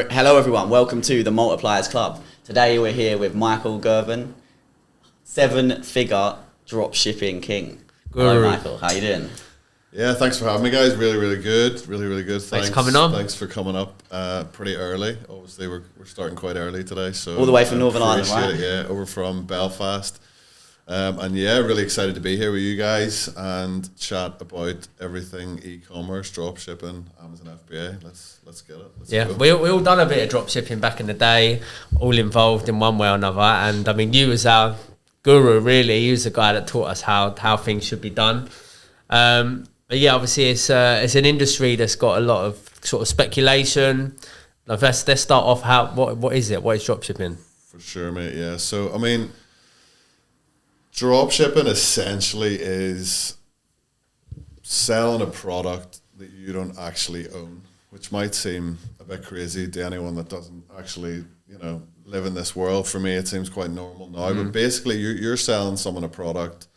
Hello everyone, welcome to the Multipliers Club. Today we're here with Michael Girvin, 7-figure dropshipping king. Hello Michael, how you doing? Yeah, thanks for having me, guys. Really good. Really good. Thanks for coming on. Thanks for coming up pretty early. Obviously, we're starting quite early today. So all the way from Northern Ireland, right? Yeah, over from Belfast. And yeah, really excited to be here with you guys and chat about everything e-commerce, dropshipping, Amazon FBA. Let's get it. Let's go. we all done a bit of dropshipping back in the day, all involved in one way or another. And I mean, you was our guru, really. You was the guy that taught us how things should be done. But yeah, obviously it's an industry that's got a lot of sort of speculation. Like let's start off. What is it? What is dropshipping? For sure, mate. Yeah. So I mean, dropshipping essentially is selling a product that you don't actually own, which might seem a bit crazy to anyone that doesn't actually, live in this world. For me, it seems quite normal now. But basically, you're selling someone a product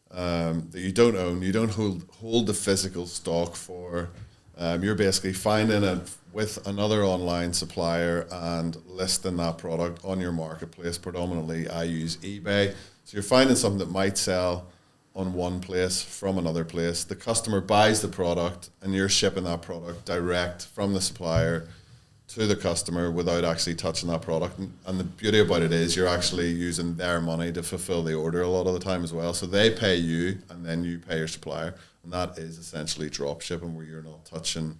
that you don't own, you don't hold the physical stock for. You're basically finding it with another online supplier and listing that product on your marketplace. Predominantly, I use eBay. So you're finding something that might sell on one place from another place. The customer buys the product and you're shipping that product direct from the supplier to the customer without actually touching that product. And the beauty about it is you're actually using their money to fulfill the order a lot of the time as well. So they pay you and then you pay your supplier. And that is essentially drop shipping, where you're not touching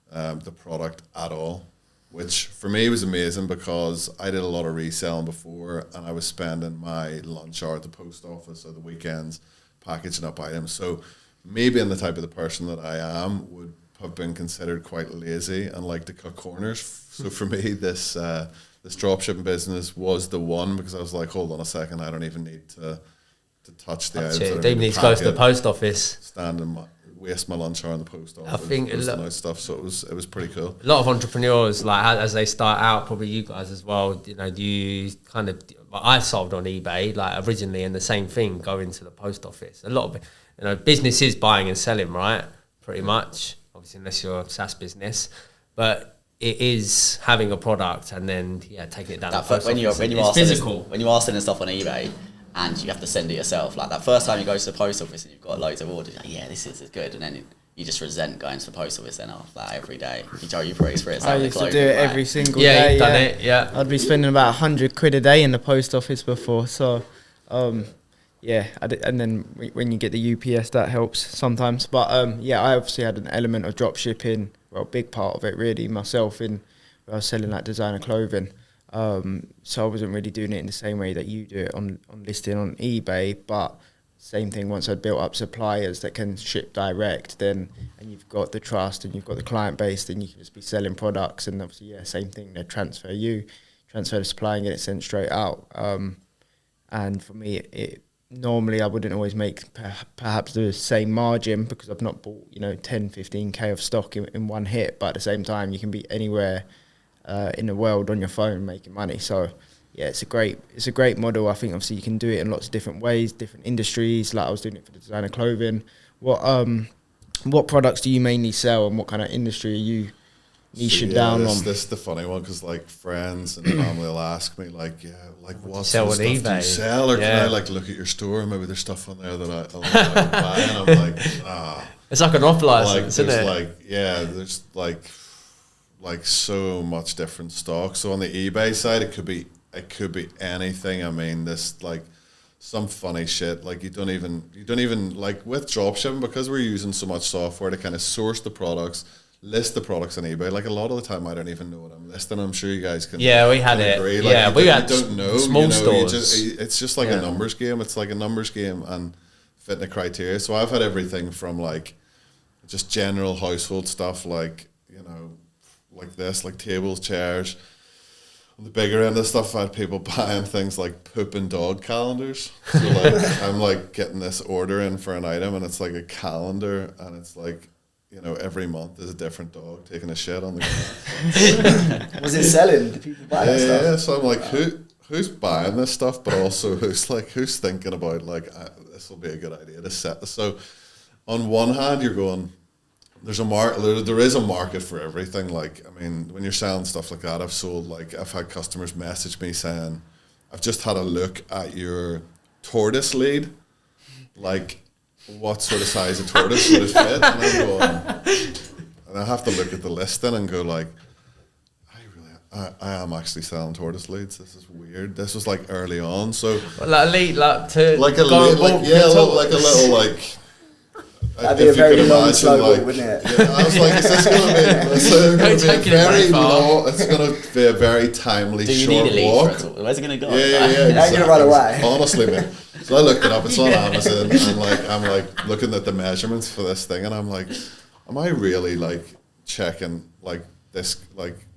the product at all, which for me was amazing because I did a lot of reselling before and I was spending my lunch hour at the post office or the weekends packaging up items. So me being the type of the person that I am would have been considered quite lazy and like to cut corners. So for me, this dropshipping business was the one, because I was like, hold on a second, I don't even need to touch the items. Don't even need to go to the post office. Stand and waste my lunch hour in the post office. I think stuff. So it was pretty cool. A lot of entrepreneurs, like as they start out, probably you guys as well. You kind of. I sold on eBay like originally, and the same thing going to the post office. A lot of business is buying and selling, right? Pretty much. Obviously, unless you're a SaaS business, but it is having a product and then taking it down. When you are selling stuff on eBay and you have to send it yourself, like that first time you go to the post office and you've got loads of orders, like, this is good, and then you just resent going to the post office then after that every day. You probably experience that. I used to do it every single day. Yeah, you've done it. Yeah, I'd be spending about £100 a day in the post office before. So, and then when you get the UPS, that helps sometimes. But I obviously had an element of drop shipping. Well, a big part of it really myself where I was selling that designer clothing. So I wasn't really doing it in the same way that you do it on listing on eBay, but same thing, once I'd built up suppliers that can ship direct, and you've got the trust and you've got the client base, then you can just be selling products, and obviously same thing, they transfer the supply and get it sent straight out. And for me, it normally I wouldn't always make perhaps the same margin because I've not bought 10-15k of stock in one hit, but at the same time you can be anywhere in the world on your phone making money. So it's a great model. I think obviously you can do it in lots of different ways, different industries. Like I was doing it for the designer clothing. What products do you mainly sell, and what kind of industry are you niching down on? This is the funny one, because like friends and family will ask me what sort of stuff eBay? do you sell, or can I look at your store and maybe there's stuff on there that I buy, and I'm like, It's like an off license, isn't it? There's like so much different stock. So on the eBay side, it could be anything. I mean, this like some funny shit. Like you don't even like with dropshipping, because we're using so much software to kind of source the products, list the products on eBay. Like a lot of the time, I don't even know what I'm listing. I'm sure you guys can. Yeah, we had it. Agree. We had small stores. It's just like a numbers game. It's like a numbers game and fitting a criteria. So I've had everything from like just general household stuff, like like this, like tables, chairs. On the bigger end of stuff, I had people buying things like poop and dog calendars. So like I'm like getting this order in for an item, and it's like a calendar, and it's like every month there's a different dog taking a shit on the ground. Was it selling? Did people buy that stuff? Yeah, so I'm like, who's buying this stuff, but also who's thinking about this will be a good idea to set this. So on one hand, you're going, There is a market for everything. Like, I mean, when you're selling stuff like that, I've had customers message me saying, I've just had a look at your tortoise lead. Like, what sort of size of tortoise would it fit? And I'm going, and I have to look at the listing and go like, I am actually selling tortoise leads. This is weird. This was like early on, so like a lead, like a little like. That'd be a very long slogan, wouldn't it? Yeah, I was like, is this going to be very long? It's going to be a very timely short walk. Where's it going to go? Yeah. It ain't going to run away. Honestly, man. So I looked it up. It's on Amazon, and I'm like looking at the measurements for this thing, and I'm like, am I really like checking like this like?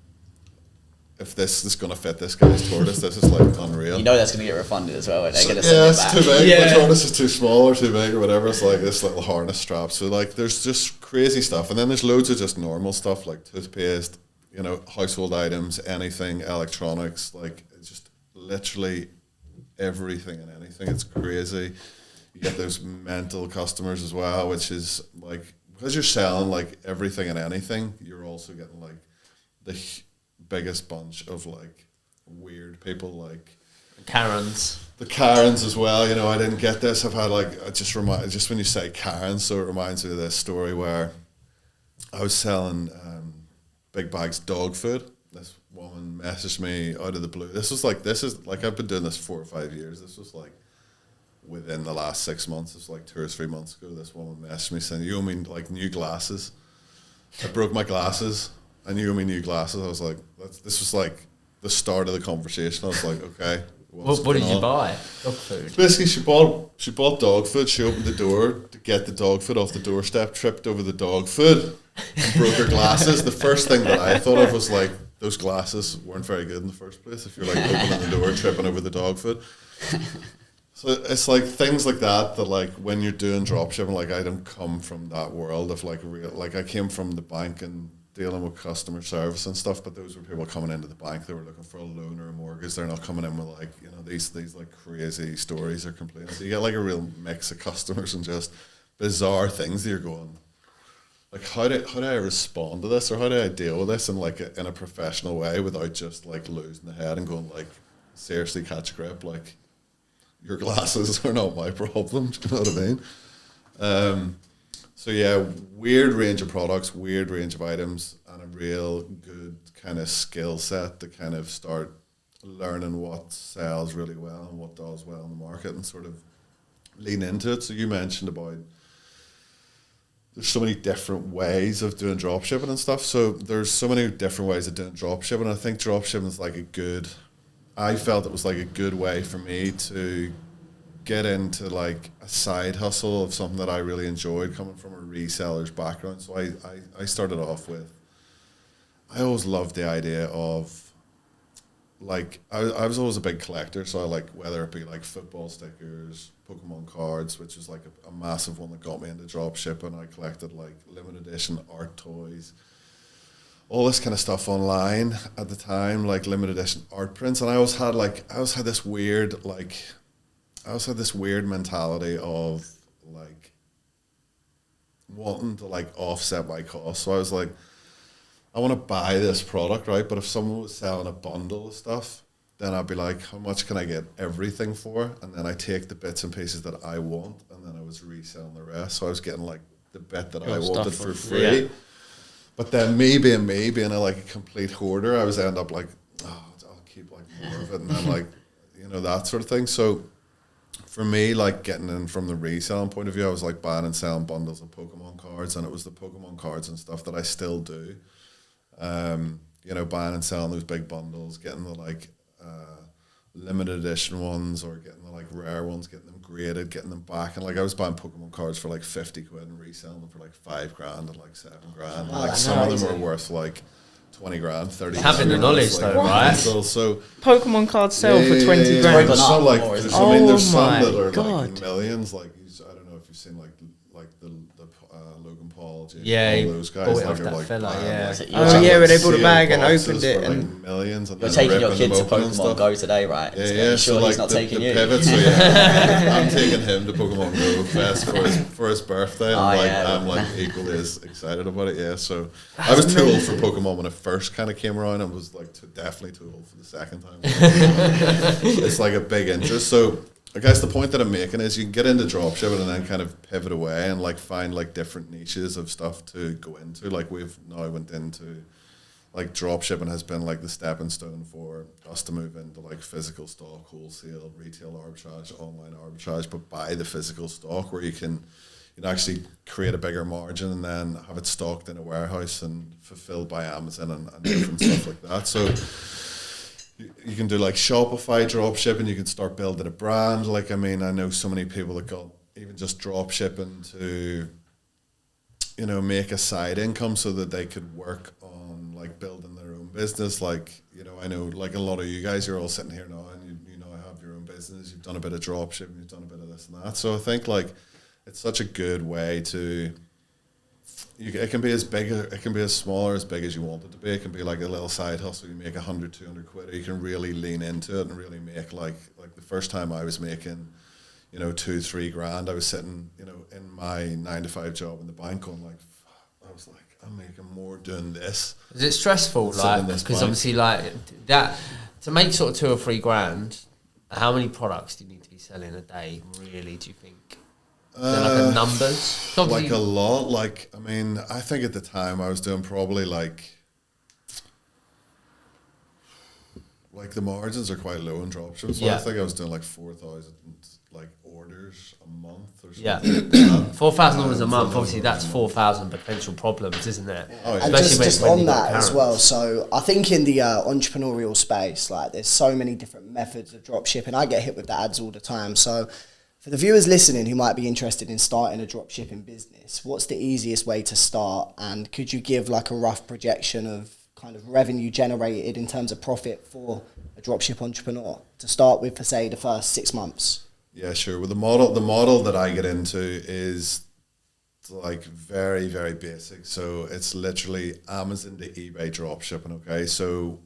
If this is going to fit this guy's tortoise, this is like unreal. You know that's going to get refunded as well. They're going to send yeah, it it's back. too big. The tortoise is too small or too big or whatever. It's like this little harness strap. So like, there's just crazy stuff, and then there's loads of just normal stuff like toothpaste, you know, household items, anything, electronics, like it's just literally everything and anything. It's crazy. You get those mental customers as well, which is like because you're selling like everything and anything, you're also getting like the biggest bunch of like weird people, like Karens. The Karens as well. You know, I didn't get this. I've had like just when you say Karen, so it reminds me of this story where I was selling big bags dog food. This woman messaged me out of the blue. This is like I've been doing this 4 or 5 years. This was like within the last 6 months. It's like 2 or 3 months ago. This woman messaged me saying, "You owe me like new glasses." I broke my glasses. And you owe me new glasses. I was like, this was like the start of the conversation. I was like, okay. What did you buy? Dog food. Basically, she bought dog food. She opened the door to get the dog food off the doorstep, tripped over the dog food, and broke her glasses. The first thing that I thought of was like, those glasses weren't very good in the first place. If you're like opening the door, tripping over the dog food. So it's like things like that like when you're doing dropshipping, like I don't come from that world of like real, like I came from the bank and dealing with customer service and stuff, but those were people coming into the bank. They were looking for a loan or a mortgage. They're not coming in with like, you know, these like crazy stories or complaints. So you get like a real mix of customers and just bizarre things that you're going like, how do I respond to this, or how do I deal with this in like in a professional way without just like losing the head and going like, seriously, catch a grip, like your glasses are not my problem. Do you know what I mean? So yeah, weird range of products, weird range of items, and a real good kind of skill set to kind of start learning what sells really well and what does well in the market and sort of lean into it. So you mentioned about there's so many different ways of doing dropshipping and stuff. So there's so many different ways of doing dropshipping. I think dropshipping is like I felt it was like a good way for me to get into like a side hustle of something that I really enjoyed, coming from a reseller's background. So I started off with, I always loved the idea of like, I was always a big collector. So I like, whether it be like football stickers, Pokemon cards, which is like a massive one that got me into dropshipping. I collected like limited edition art toys, all this kind of stuff online at the time, like limited edition art prints. And I always had this weird mentality of like wanting to like offset my costs. So I was like, I want to buy this product, right? But if someone was selling a bundle of stuff, then I'd be like, how much can I get everything for? And then I take the bits and pieces that I want, and then I was reselling the rest. So I was getting like the bit that I wanted for free. Yeah. But then me being like a complete hoarder, I was end up like, I'll keep like more of it, and then like, you know, that sort of thing. So for me, like getting in from the reselling point of view, I was like buying and selling bundles of Pokemon cards, and it was the Pokemon cards and stuff that I still do. You know, buying and selling those big bundles, getting the like limited edition ones, or getting the like rare ones, getting them graded, getting them back. And like I was buying Pokemon cards for like 50 quid and reselling them for like $5,000 and like $7,000. And like some of them were worth like 20 grand, 30 grand. Having the knowledge like, though, right? So Pokemon cards sell for 20 grand. There's some like, there's some that are God. like millions. Like I don't know if you've seen like like the Logan Paul, James, Yeah, all those guys, bought it like off are that like fella, buying, yeah. like, Oh, yeah, when they bought a bag and boxes opened it for, like, and- millions, and You're then taking your ripping kid them to open and Pokemon stuff. Go today, right? Yeah, So yeah. you So sure like he's not the taking you? pivot. So yeah, I'm taking him to Pokemon Go Fest for his birthday. And I'm like equally as excited about it. Yeah. So I was too old for Pokemon when it first kind of came around. I was like definitely too old for the second time. It's like a big interest. So I guess the point that I'm making is you can get into dropshipping and then kind of pivot away and like find like different niches of stuff to go into. Like we've now went into, like, dropshipping has been like the stepping stone for us to move into like physical stock, wholesale, retail arbitrage, online arbitrage, but buy the physical stock where you can actually create a bigger margin and then have it stocked in a warehouse and fulfilled by Amazon and different stuff like that. So you can do like Shopify dropshipping, you can start building a brand. Like, I mean, I know so many people that got even just dropshipping to, make a side income so that they could work on like building their own business. Like, I know like a lot of you guys, you're all sitting here now and you have your own business, you've done a bit of dropshipping, you've done a bit of this and that. So I think like it's such a good way to, it can be as big, it can be as small or as big as you want it to be. It can be like a little side hustle. You make 100, 200 quid, or you can really lean into it and really make like the first time I was making, 2-3 grand, I was sitting, in my 9-to-5 job in the bank going like, I was like, I'm making more doing this. Is it stressful? Like, because obviously like that, to make sort of 2 or 3 grand, how many products do you need to be selling a day, really, do you think? Is there like a numbers? Like a lot. Like, I mean, I think at the time I was doing probably like the margins are quite low in dropshipping. So I think I was doing like 4,000 like orders a month or something. Yeah, $4,000 a month. Obviously, that's 4,000 potential problems, isn't it? Oh, yeah. And just on that as well. So I think in the entrepreneurial space, like there's so many different methods of dropshipping. I get hit with the ads all the time. So for the viewers listening who might be interested in starting a dropshipping business, what's the easiest way to start? And could you give like a rough projection of kind of revenue generated in terms of profit for a dropship entrepreneur to start with for, say, the first 6 months? Yeah, sure. Well, the model that I get into is like very, very basic. So it's literally Amazon to eBay dropshipping. Okay, so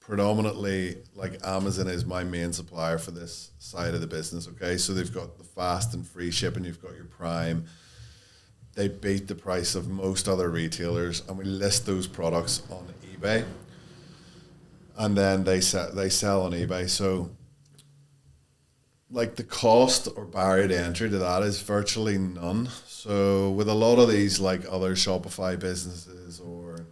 predominantly like Amazon is my main supplier for this side of the business. Okay, so they've got the fast and free shipping. You've got your Prime. They beat the price of most other retailers, and we list those products on eBay, and then they sell on eBay. So like the cost or barrier to entry to that is virtually none. So with a lot of these like other Shopify businesses or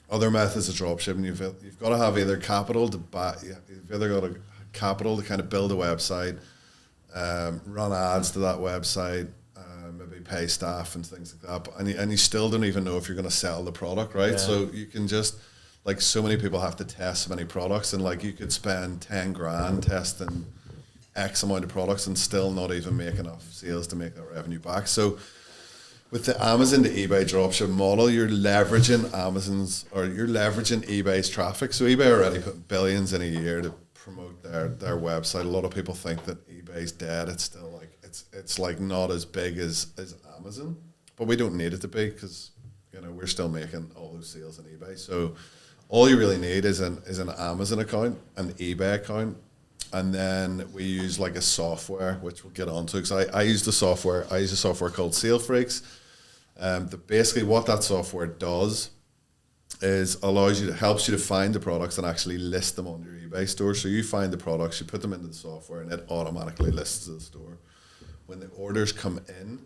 other methods of dropshipping, you've got to have either capital to buy, you've either got a capital to kind of build a website, run ads to that website, maybe pay staff and things like that. And you still don't even know if you're going to sell the product, right? Yeah. So you can just, like, so many people have to test so many products, and like you could spend 10 grand testing X amount of products and still not even make enough sales to make that revenue back. So with the Amazon to eBay dropship model, you're leveraging eBay's traffic. So eBay already put billions in a year to promote their website. A lot of people think that eBay's dead. It's still like it's like not as big as Amazon, but we don't need it to be, because we're still making all those sales on eBay. So all you really need is an Amazon account, an eBay account, and then we use like a software, which we'll get onto, because I use a software called SaleFreaks. Basically what that software does is helps you to find the products and actually list them on your eBay store. So you find the products, you put them into the software, and it automatically lists to the store. When the orders come in,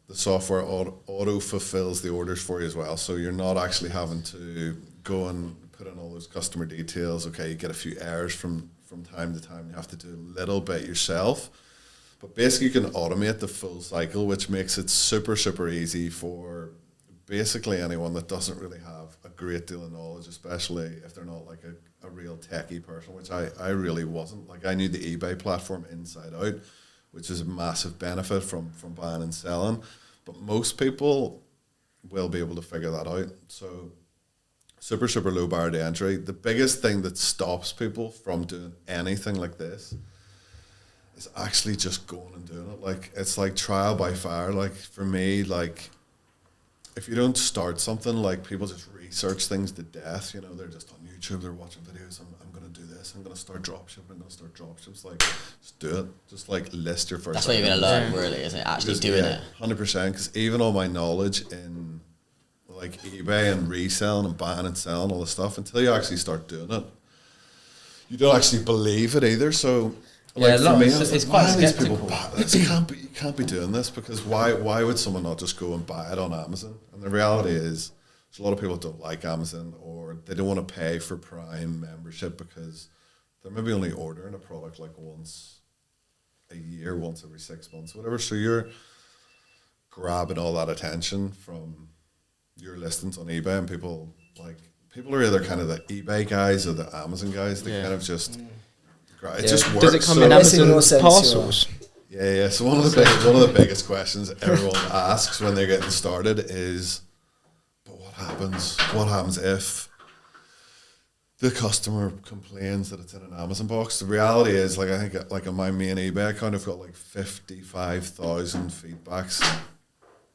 the software auto fulfills the orders for you as well. So you're not actually having to go and put in all those customer details. Okay, you get a few errors from time to time. You have to do a little bit yourself. But basically you can automate the full cycle, which makes it super, super easy for basically anyone that doesn't really have a great deal of knowledge, especially if they're not like a real techie person, which I really wasn't. Like, I knew the eBay platform inside out, which is a massive benefit from buying and selling. But most people will be able to figure that out. So super, super low barrier to entry. The biggest thing that stops people from doing anything like this is actually just going and doing it. Like, it's like trial by fire. Like, for me, like, if you don't start something, like, people just research things to death. You know, they're just on YouTube, they're watching videos. I'm going to do this. I'm going to start dropshipping. I'm going to start dropships. Like, just do it. Just, like, list your first. That's what you're going to learn, really, isn't it? Actually doing it. 100%. Because even all my knowledge in, like, eBay and reselling and buying and selling all the stuff, until you actually start doing it, you don't actually believe it either. So, like, for me, it's quite skeptical. You can't be doing this, because why would someone not just go and buy it on Amazon? And the reality is, a lot of people don't like Amazon, or they don't want to pay for Prime membership because they're maybe only ordering a product like once a year, once every 6 months, whatever. So you're grabbing all that attention from your listings on eBay, and people are either kind of the eBay guys or the Amazon guys. They kind of just it just works. Does it come in Amazon parcels? Yeah. So one of the biggest questions everyone asks when they're getting started is, but what happens? What happens if the customer complains that it's in an Amazon box? The reality is, like, I think, like, on my main eBay account, I've got like 55,000 feedbacks,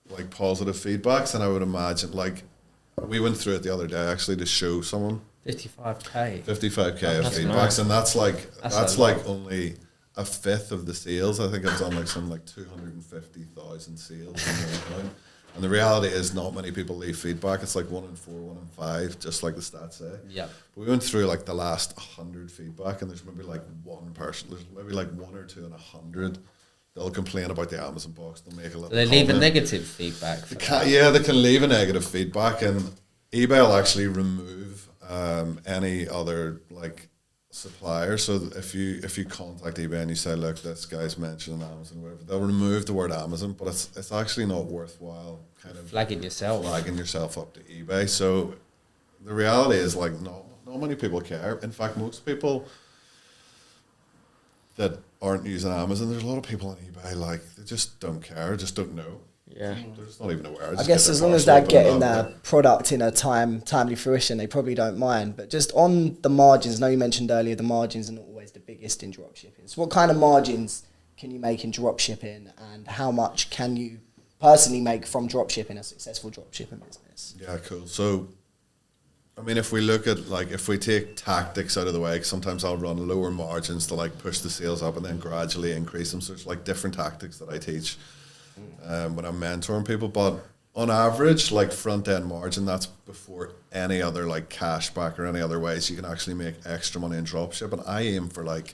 like positive feedbacks, and I would imagine, like, we went through it the other day actually to show someone 55k of feedbacks, nice. And that's like only a fifth of the sales. I think I've done like something like 250,000 sales in my account. And the reality is, not many people leave feedback. It's like 1 in 4, 1 in 5, just like the stats say. Yeah. But we went through like the last 100 feedback, and there's maybe like one person. There's maybe like 1 or 2 in 100. They'll complain about the Amazon box. They'll make a little. They leave a negative feedback. They can leave a negative feedback, and eBay will actually remove any other like supplier. So if you contact eBay and you say, look, this guy's mentioned Amazon, whatever, they'll remove the word Amazon, but it's actually not worthwhile kind of flagging yourself up to eBay. So the reality is, like, not many people care. In fact, most people that aren't using Amazon, there's a lot of people on eBay, like, they just don't care, just don't know. Yeah, they're just not even aware. I guess as long as they're getting their product in a timely fruition, they probably don't mind. But just on the margins, I know you mentioned earlier the margins are not always the biggest in dropshipping. So what kind of margins can you make in dropshipping, and how much can you personally make from dropshipping, a successful dropshipping business? Yeah, cool. So, I mean, if we look at, like, if we take tactics out of the way, 'cause sometimes I'll run lower margins to, like, push the sales up and then gradually increase them. So there's, like, different tactics that I teach when I'm mentoring people. But on average, like, front end margin, that's before any other, like, cashback or any other ways you can actually make extra money in dropship. And I aim for, like,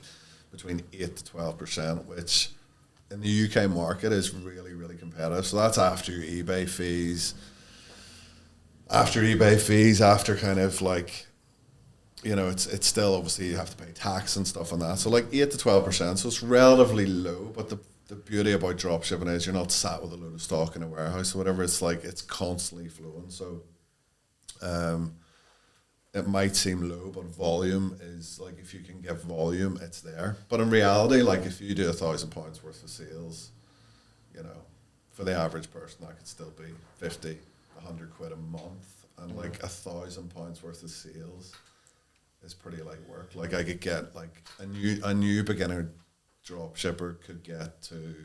between 8 to 12%, which in the UK market is really, really competitive. So that's after your eBay fees. After kind of, like, you know, it's still, obviously you have to pay tax and stuff on that. So like 8 to 12%. So it's relatively low, but the beauty about dropshipping is you're not sat with a load of stock in a warehouse or whatever. It's like, it's constantly flowing. So it might seem low, but volume is, like, if you can get volume, it's there. But in reality, like, if you do £1,000 worth of sales, you know, for the average person, that could still be 50, 100 quid a month, and like £1,000 worth of sales is pretty light work. Like, I could get, like, a new beginner drop shipper could get to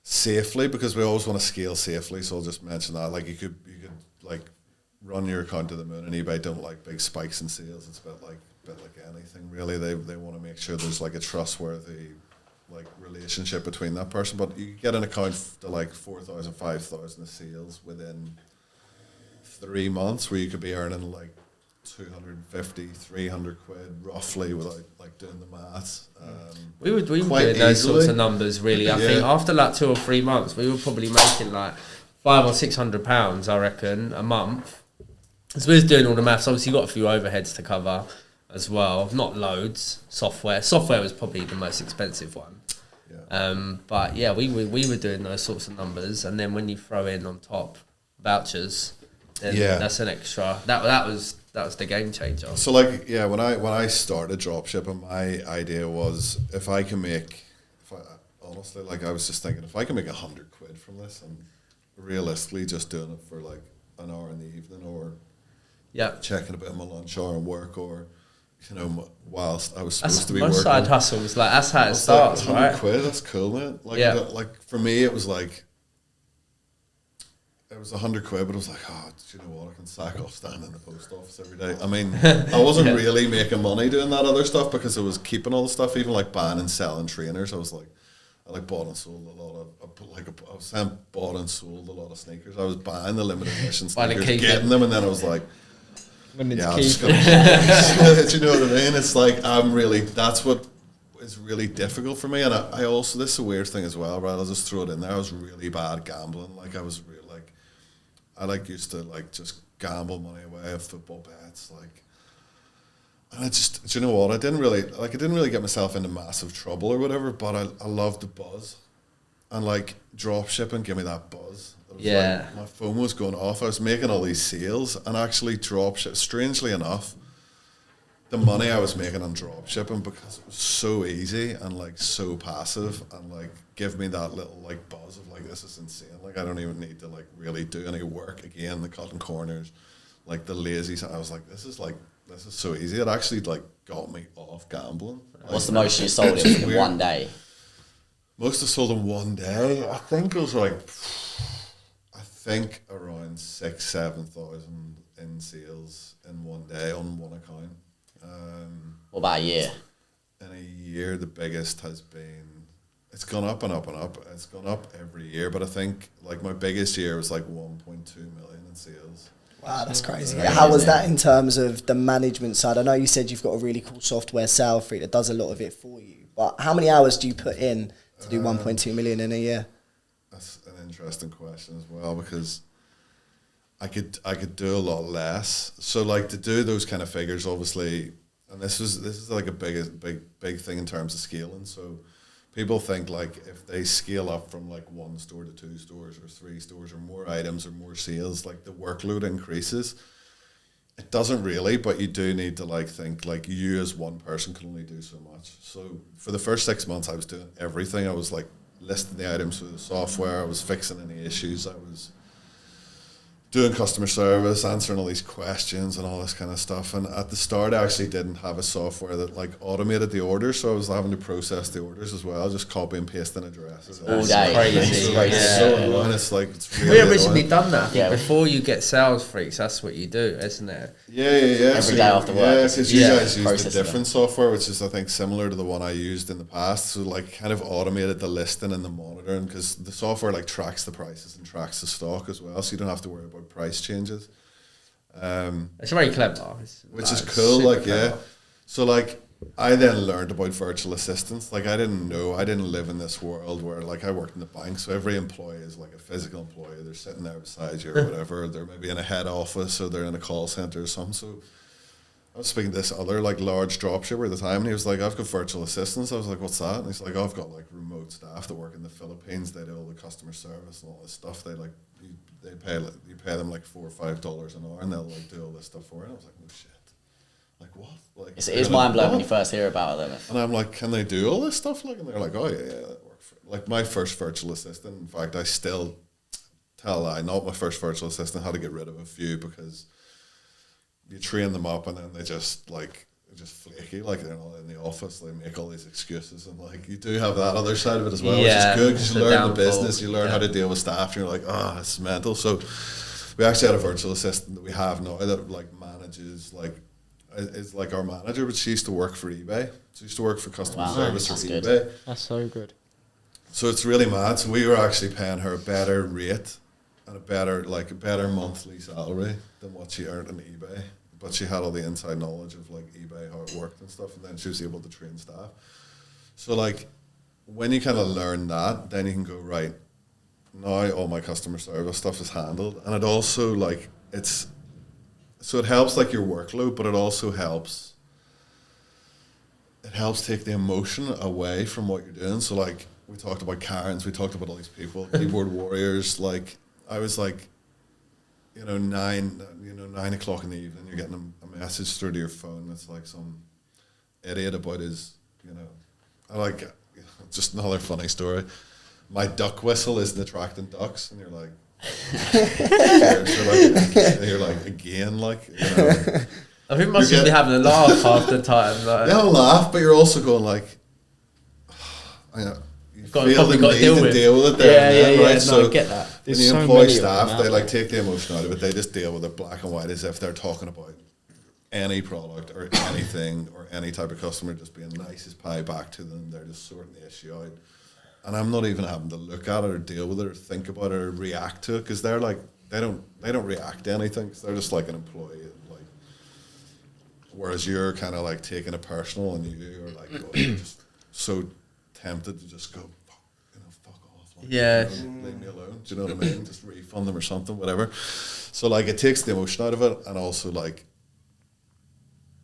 safely, because we always want to scale safely, so I'll just mention that. Like, you could like run your account to the moon, and eBay don't like big spikes in sales. It's a bit like anything really. They want to make sure there's, like, a trustworthy, like, relationship between that person. But you get an account to, like, 4,000, 5,000 of sales within 3 months, where you could be earning, like, 250, 300 quid roughly, without, like, doing the maths. We were doing those sorts of numbers, really. I think after, like, 2 or 3 months, we were probably making, like, £500 or £600, I reckon, a month. So we was doing all the maths. Obviously, you got a few overheads to cover as well. Not loads. Software was probably the most expensive one. Yeah. But yeah, we were doing those sorts of numbers, and then when you throw in on top vouchers, then that's an extra. That was the game changer. So, like, yeah, when I started dropshipping, my idea was, honestly, like, I was just thinking, if I can make 100 quid from this, and realistically just doing it for, like, an hour in the evening, or checking a bit of my lunch hour and work, or you know, whilst I was supposed That's to be most working. side hustles. Like that's how it starts, like, right? £100, that's cool, man. Like, Yeah. like for me, it was like, it was £100, but it was like, oh, do you know what? I can sack off standing in the post office every day. I mean, I wasn't really making money doing that other stuff because I was keeping all the stuff, even like buying and selling trainers. I was like, I like bought and sold a lot of, I was saying bought and sold a lot of sneakers. I was buying the limited edition sneakers, getting them, and then I was like, yeah, I'm just gonna, do you know what I mean? It's like, that's what is really difficult for me. And I also, this is a weird thing as well, right? I'll just throw it in there. I was really bad at gambling. Like I was I used to just gamble money away at football bets, and I just, do you know what? I didn't really get myself into massive trouble or whatever, but I loved the buzz, and like dropshipping gave me that buzz. Yeah, my phone was going off. I was making all these sales, and actually dropship. Strangely enough, the money I was making on dropshipping, because it was so easy and like so passive, and like give me that little like buzz of like, this is insane. Like I don't even need to like really do any work again. The cutting corners, like the lazy. I was like, this is so easy. It actually like got me off gambling. What's the most you sold in one day? Most I sold in one day, I think it was like, around 6,000-7,000 in sales in one day on one account. What about a year? In a year, the biggest has been, it's gone up and up and up. It's gone up every year, but I think like my biggest year was like 1.2 million in sales. Wow, that's crazy. How was that in terms of the management side? I know you said you've got a really cool software, Salefree, that does a lot of it for you. But how many hours do you put in to do 1.2 million in a year? That's an interesting question as well, because I could do a lot less. So like to do those kind of figures, obviously, and this is like a big thing in terms of scaling. So people think like if they scale up from like 1 store to 2 stores or 3 stores or more items or more sales, like the workload increases. It doesn't really, but you do need to like think like you as one person can only do so much. So for the first 6 months, I was doing everything. I was like listing the items through the software. I was fixing any issues. I was doing customer service, answering all these questions and all this kind of stuff. And at the start, I actually didn't have a software that like automated the orders, so I was having to process the orders as well, just copy and pasting addresses all day. Crazy. It's so annoying. It's like, it's really We originally annoying. done that. Yeah. Before you get sales freaks, that's what you do, isn't it? Yeah. Every day after work. Yeah, because you guys use Processing a different software, which is I think similar to the one I used in the past. So like kind of automated the listing and the monitoring, because the software like tracks the prices and tracks the stock as well, so you don't have to worry about price changes. It's very clever. Which is cool, like clever. Yeah. So like I then learned about virtual assistants. Like I didn't live in this world where like I worked in the bank, so every employee is like a physical employee. They're sitting there beside you or whatever. They're maybe in a head office or they're in a call center or something. So I was speaking to this other like large dropshipper at the time, and he was like, I've got virtual assistants. I was like, what's that? And he's like, I've got like remote staff that work in the Philippines. They do all the customer service and all this stuff. They like you pay them like $4 or $5 an hour, and they'll like do all this stuff for you. And I was like, no shit. Like what? Like it's mind blowing when you first hear about them. And I'm like, can they do all this stuff? Like, and they're like, oh yeah, that works. Like my first virtual assistant. In fact, I still tell not my first virtual assistant. I had to get rid of a few because you train them up and then they just flaky. Like they're not in the office. They make all these excuses, and like you do have that other side of it as well, which is good because you learn the business. You learn how to deal with staff. And you're like, oh, it's mental. So we actually had a virtual assistant that we have now that like manages like. Is like our manager, but she used to work for eBay. She used to work for customer service for eBay. Good. That's so good. So it's really mad. So we were actually paying her a better rate and a better monthly salary than what she earned on eBay. But she had all the inside knowledge of like eBay, how it worked and stuff, and then she was able to train staff. So like when you kind of learn that, then you can go, right, now all my customer service stuff is handled. And it also like so it helps like your workload, but it also helps take the emotion away from what you're doing. So like we talked about Karens, we talked about all these people, keyboard warriors. Like I was like, 9 o'clock in the evening, you're getting a message through to your phone that's like some idiot about his, just another funny story. My duck whistle isn't attracting ducks, and you're like, you're like again, like I think must just be having a laugh half the time. Like. You have a laugh, but you're also going like, you probably got to deal with it there. Yeah. Right? No, So I get that. when you employ staff, they like take the emotion out of it. They just deal with it black and white as if they're talking about any product or anything or any type of customer, just being nice as pie back to them. They're just sorting the issue out. And I'm not even having to look at it or deal with it or think about it or react to it, because they're like, they don't react to anything, because they're just like an employee. Like, whereas you're kind of like taking it personal, and you're like, you're just so tempted to just go, fuck off. Like, leave me alone. Do you know what I mean? Just refund them or something, whatever. So like, it takes the emotion out of it, and also like,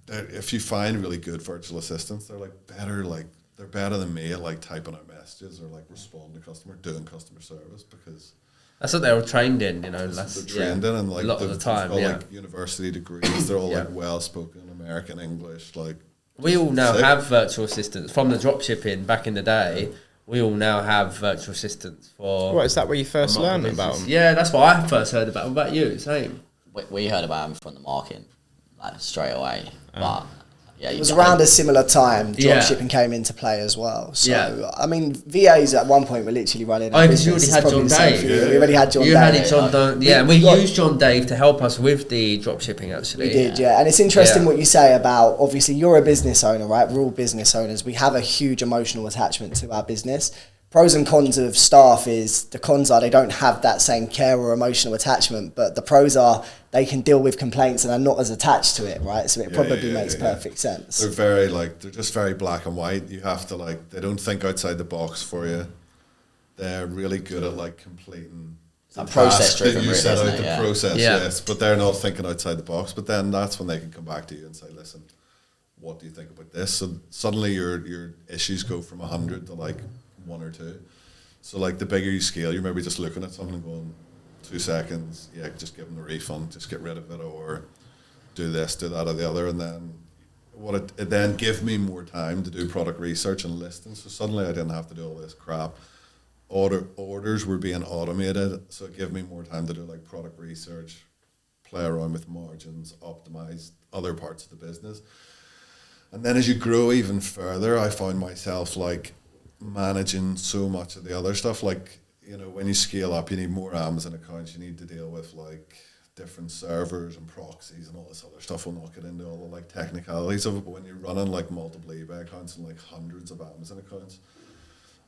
if you find really good virtual assistants, they're like better, like they're better than me at like typing out messages or like responding to customer, doing customer service, because that's what they were trained in, you know. They're trained in, and like a lot of the time, like university degrees, they're all like well spoken American English. Like, we all now have virtual assistants from the dropshipping back in the day. We all now have virtual assistants for. What is that? Where you first learned about them? Yeah, that's what I first heard about. What about you? Same. We heard about them from the marketing, like straight away. But yeah, it was around a similar time dropshipping came into play as well. So I mean, VAs at one point were literally running. Oh, because you already had John Dave. We already had John Dave. You had it, John Dave. Yeah, and we used John Dave to help us with the dropshipping. Actually, we did. Yeah, and it's interesting what you say about, obviously you're a business owner, right? We're all business owners. We have a huge emotional attachment to our business. Pros and cons of staff is, the cons are they don't have that same care or emotional attachment, but the pros are they can deal with complaints and are not as attached to it, right? So it probably makes perfect sense. They're very like, they're just very black and white. You have to like, they don't think outside the box for you. They're really good at like completing the process driven, that you set out the process, Yeah. yes, but they're not thinking outside the box. But then that's when they can come back to you and say, listen, what do you think about this? So suddenly your issues go from 100 to like 1 or 2. So like the bigger you scale, you're maybe just looking at something and going, 2 seconds, just give them the refund, just get rid of it, or do this, do that, or the other. And then it then gave me more time to do product research and listings. So suddenly I didn't have to do all this crap. Orders were being automated, so it gave me more time to do like product research, play around with margins, optimize other parts of the business. And then as you grow even further, I found myself like managing so much of the other stuff. Like, you know, when you scale up, you need more Amazon accounts, you need to deal with like different servers and proxies and all this other stuff. We'll not get into all the like technicalities of it, but when you're running like multiple eBay accounts and like hundreds of Amazon accounts,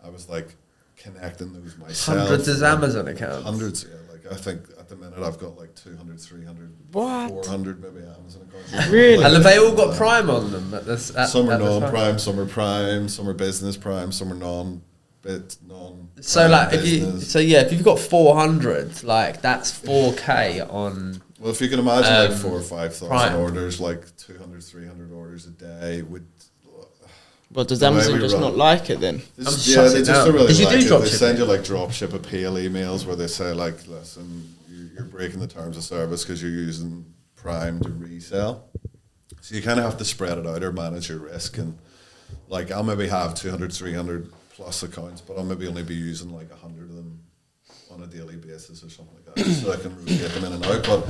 I was like connecting those myself. Hundreds of Amazon accounts? Hundreds, yeah. Like I think at the minute I've got like 200, 300, What? 400 maybe Amazon accounts. Really? And have they all got Prime on them? Some are non-Prime, some are Prime, some are business Prime, some are non. So like if you've got 400, like that's 4K on. Well, if you can imagine like 4,000 or 5,000 Prime. orders, like 200, 300 orders a day would. Well, does Amazon just not like it then? They just don't really you like do it. drop They shipping? send you like dropship appeal emails where they say like, listen, you're breaking the terms of service because you're using Prime to resell. So you kind of have to spread it out or manage your risk. And like I'll maybe have 200, 300 plus accounts, but I'll maybe only be using like 100 of them on a daily basis or something like that, so I can rotate them in and out. But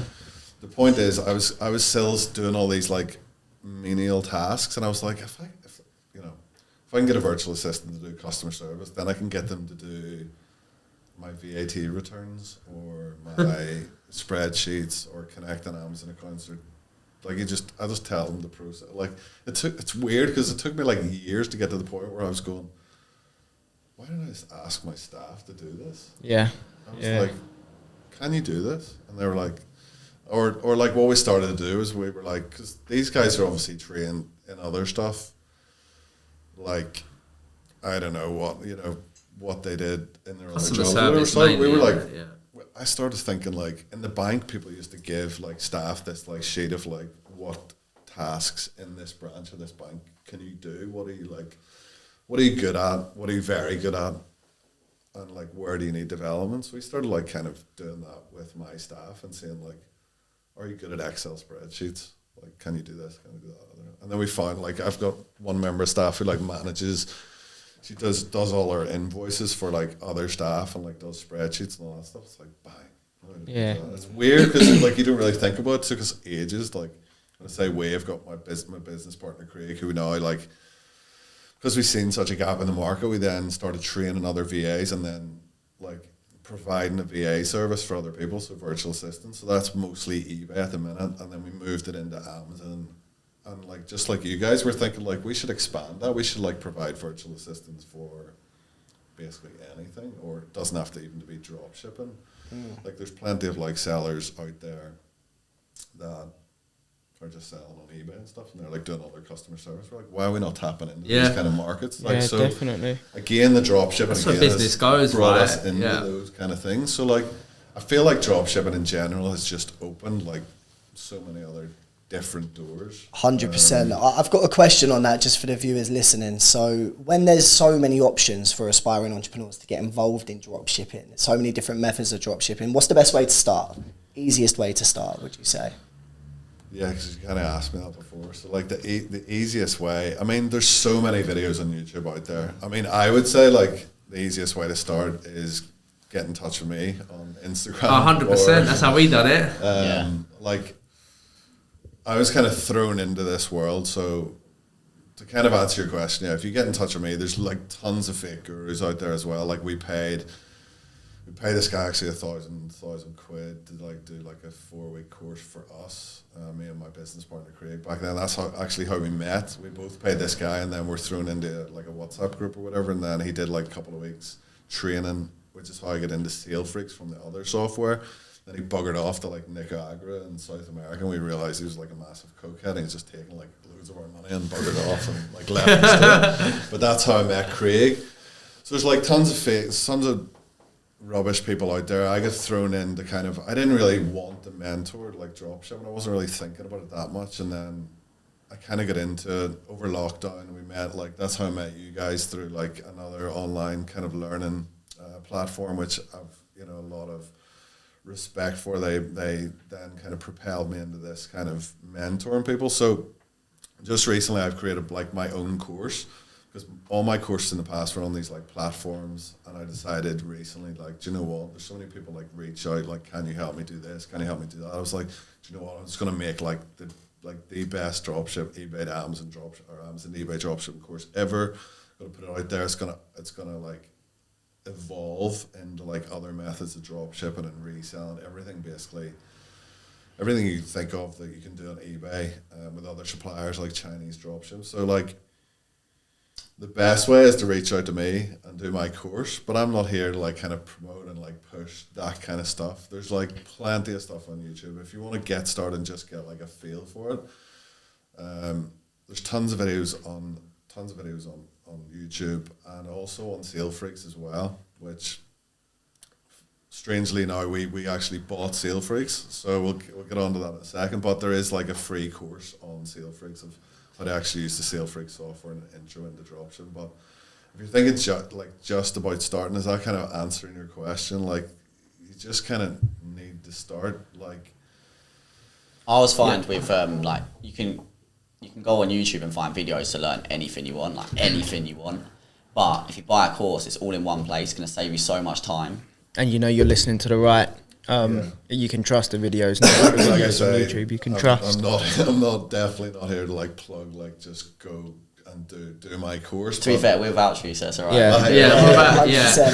the point is, I was still doing all these like menial tasks, and I was like, if I can get a virtual assistant to do customer service, then I can get them to do my VAT returns or my spreadsheets or connect an Amazon accounts, or like I just tell them the process. Like it's weird because it took me like years to get to the point where I was going, why don't I just ask my staff to do this? Yeah. I was like, can you do this? And they were like, or like what we started to do is we were like, because these guys are obviously trained in other stuff. Like, I don't know what they did in their other jobs. We were like, I started thinking like in the bank, people used to give like staff this like sheet of like what tasks in this branch of this bank can you do? What are you good at? What are you very good at? And like, where do you need development? So we started like kind of doing that with my staff and saying like, are you good at Excel spreadsheets? Like, can you do this? Can you do that? And then we found like I've got one member of staff who like manages. She does all her invoices for like other staff and like does spreadsheets and all that stuff. It's like bang. Yeah. It's weird because like you don't really think about it. It took us ages. Like when I say we, I've got my business partner Craig, who now like, because we've seen such a gap in the market, we then started training other VAs and then like providing a VA service for other people, so virtual assistants. So that's mostly eBay at the minute, and then we moved it into Amazon. And like just like you guys were thinking, like we should expand that. We should like provide virtual assistants for basically anything, or it doesn't have to even to be drop shipping. Like there's plenty of like sellers out there that are just selling on eBay and stuff, and they're like doing all their customer service. We're like, why are we not tapping into these kind of markets? Like, so definitely. Again, the drop shipping that's where business goes, brought right? us into those kind of things. So like, I feel like drop shipping in general has just opened like so many other different doors. 100%. I've got a question on that just for the viewers listening. So when there's so many options for aspiring entrepreneurs to get involved in drop shipping, so many different methods of drop shipping, what's the best way to start? Easiest way to start, would you say? Yeah, because you kind of asked me that before. So like the easiest way, I mean, there's so many videos on YouTube out there. I mean, I would say like the easiest way to start is get in touch with me on Instagram. 100%. That's how we done it. Like, I was kind of thrown into this world, so to kind of answer your question, yeah, if you get in touch with me, there's like tons of fake gurus out there as well. Like we paid this guy actually $1,000 quid to like do like a 4-week course for us, me and my business partner Craig. Back then, that's how we met. We both paid this guy, and then we're thrown into like a WhatsApp group or whatever, and then he did like a couple of weeks training, which is how I get into Sale Freaks from the other software. Then he buggered off to like Nicaragua in South America, and we realized he was like a massive cokehead, and he's just taking like loads of our money and buggered off and like left us. But that's how I met Craig. So there's like tons of rubbish people out there. I get thrown into kind of, I didn't really want to mentor like dropshipping. I wasn't really thinking about it that much, and then I kind of got into it over lockdown. We met, like that's how I met you guys, through like another online kind of learning platform, which I've a lot of respect for. They then kind of propelled me into this kind of mentoring people. So just recently I've created like my own course, because all my courses in the past were on these like platforms, and I decided recently, like, do you know what, there's so many people like reach out like, can you help me do this, can you help me do that? I was like, do you know what, I'm just going to make like the best dropship eBay to Amazon Amazon eBay dropshipping course ever. I'm going to put it out there. It's gonna like evolve into like other methods of drop shipping and reselling, everything you think of that you can do on eBay with other suppliers like Chinese dropships. So like the best way is to reach out to me and do my course, but I'm not here to like kind of promote and like push that kind of stuff. There's like plenty of stuff on YouTube. If you want to get started and just get like a feel for it, there's tons of videos on YouTube, and also on Sale Freaks as well, which strangely now we actually bought Sale Freaks, so we'll get on to that in a second. But there is like a free course on Sale Freaks of how to actually use the Sale Freaks software and intro into dropshipping. But if you're thinking just about starting, is that kind of answering your question? Like, you just kind of need to start. Like, I always find with like you can go on YouTube and find videos to learn anything you want, But if you buy a course, it's all in one place. It's going to save you so much time. And you're listening to the right. You can trust the videos. Not the videos on YouTube. You can trust. I'm definitely not here to like plug, like just go and do my course. To be fair, we'll vouch for you, so it's all right. Yeah.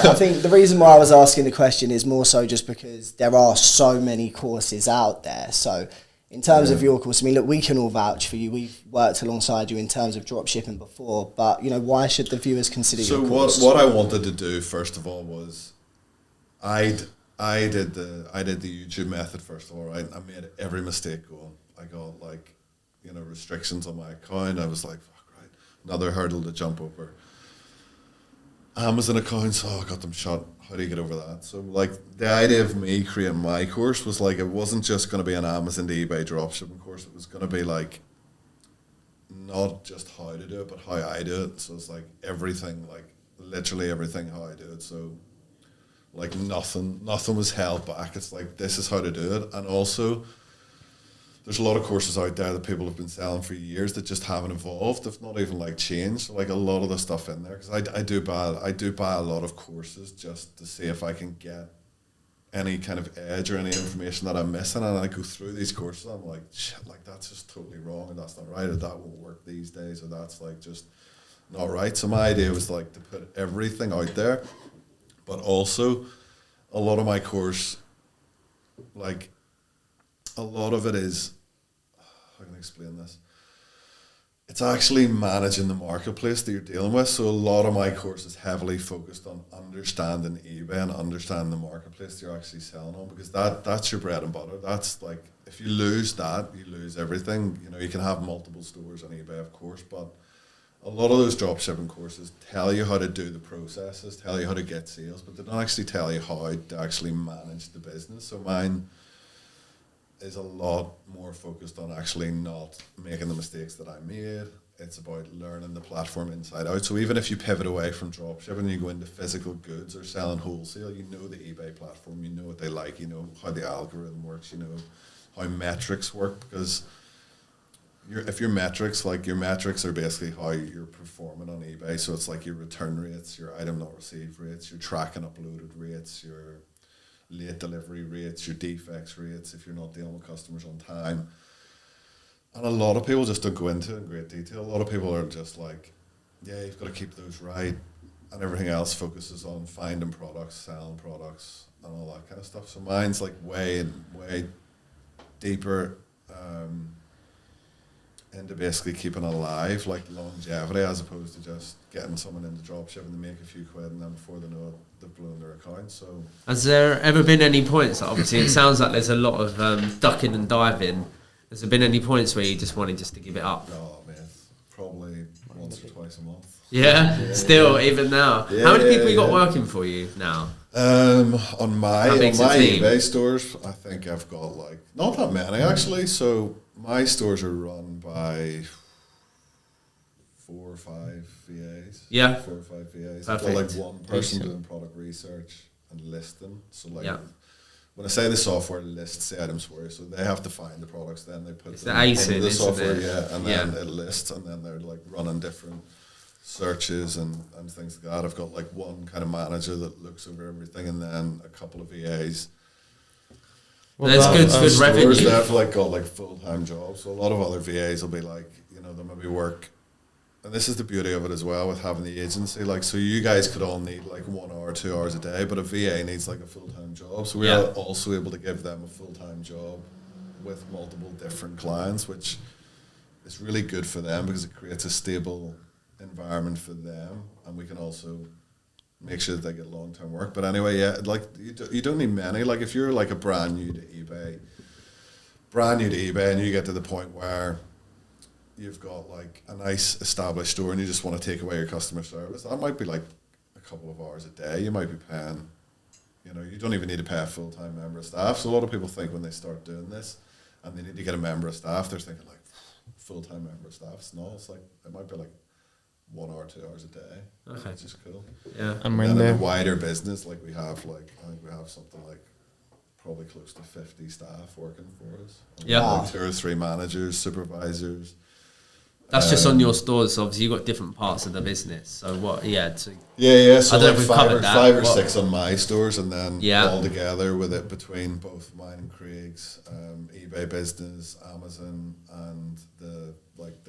I think the reason why I was asking the question is more so just because there are so many courses out there. So in terms of your course, I mean, look, we can all vouch for you. We've worked alongside you in terms of dropshipping before, but why should the viewers consider your course? So what I wanted to do first of all was, I did the YouTube method first of all, right? I made every mistake going. I got like, restrictions on my account. I was like, fuck, right, another hurdle to jump over. Amazon accounts, I got them shut. How do you get over that? So like the idea of me creating my course was like, it wasn't just going to be an Amazon to eBay dropshipping course. It was going to be like not just how to do it, but how I do it. So it's like everything, like literally everything how I do it. So like nothing was held back. It's like, this is how to do it. And also there's a lot of courses out there that people have been selling for years that just haven't evolved, if not even like changed. Like a lot of the stuff in there, because I do buy a lot of courses just to see if I can get any kind of edge or any information that I'm missing, and I go through these courses, I'm like, shit, like that's just totally wrong, and that's not right, or that won't work these days, or that's like just not right. So my idea was like to put everything out there, but also a lot of my course, like a lot of it is, how can I explain this? It's actually managing the marketplace that you're dealing with. So a lot of my course is heavily focused on understanding eBay and understanding the marketplace that you're actually selling on, because that's your bread and butter. That's like, if you lose that, you lose everything. You know, you can have multiple stores on eBay, of course, but a lot of those dropshipping courses tell you how to do the processes, tell you how to get sales, but they don't actually tell you how to actually manage the business. So mine is a lot more focused on actually not making the mistakes that I made. It's about learning the platform inside out. So even if you pivot away from dropshipping and you go into physical goods or selling wholesale, you know the eBay platform, you know what they like, you know how the algorithm works, you know how metrics work, because if your metrics are basically how you're performing on eBay. So it's like your return rates, your item not received rates, your tracking uploaded rates, your late delivery rates, your defects rates, if you're not dealing with customers on time. And a lot of people just don't go into it in great detail. A lot of people are just like, yeah, you've got to keep those right, and everything else focuses on finding products, selling products, and all that kind of stuff. So mine's like way deeper into basically keeping alive, like longevity, as opposed to just getting someone into dropshipping to make a few quid, and then before they know it, they've blown their account. So, has there ever been any points? Obviously, it sounds like there's a lot of ducking and diving. Has there been any points where you just wanted to give it up? No, man, probably once or twice a month. Yeah, still, even now. Yeah, how many people you got working for you now? On my eBay stores, I think I've got like not that many actually. So my stores are run by 4 or 5 VAs. Yeah. 4 or 5 VAs. I've got like one person doing product research and listing. So like when I say the software lists the items for you, so they have to find the products, then they put them into the software, and then it lists, and then they're like running different searches and things like that. I've got like one kind of manager that looks over everything, and then a couple of VAs. Well, that's good revenue. They've like got like full-time jobs. So a lot of other VAs will be like, you know, they'll maybe work, and this is the beauty of it as well with having the agency. Like, so you guys could all need like 1 hour, 2 hours a day, but a VA needs like a full-time job. So we're also able to give them a full-time job with multiple different clients, which is really good for them because it creates a stable environment for them, and we can also make sure that they get long-term work. But anyway, like you don't need many. Like if you're like a brand new to eBay, and you get to the point where you've got like a nice established store and you just want to take away your customer service, that might be like a couple of hours a day. You might be paying, you know, you don't even need to pay a full-time member of staff. So a lot of people think when they start doing this and they need to get a member of staff, they're thinking like full-time member of staff. No, it's like, it might be like 1 hour, 2 hours a day, which is cool. Yeah, and then in the wider business, like we have, like I think we have something like probably close to 50 staff working for us. Yeah, like 2 or 3 managers, supervisors. That's just on your stores. So obviously you've got different parts of the business. So what? Yeah. So So I don't like 5 or 6 on my stores, and then all together with it between both mine and Craig's, eBay business, Amazon, and the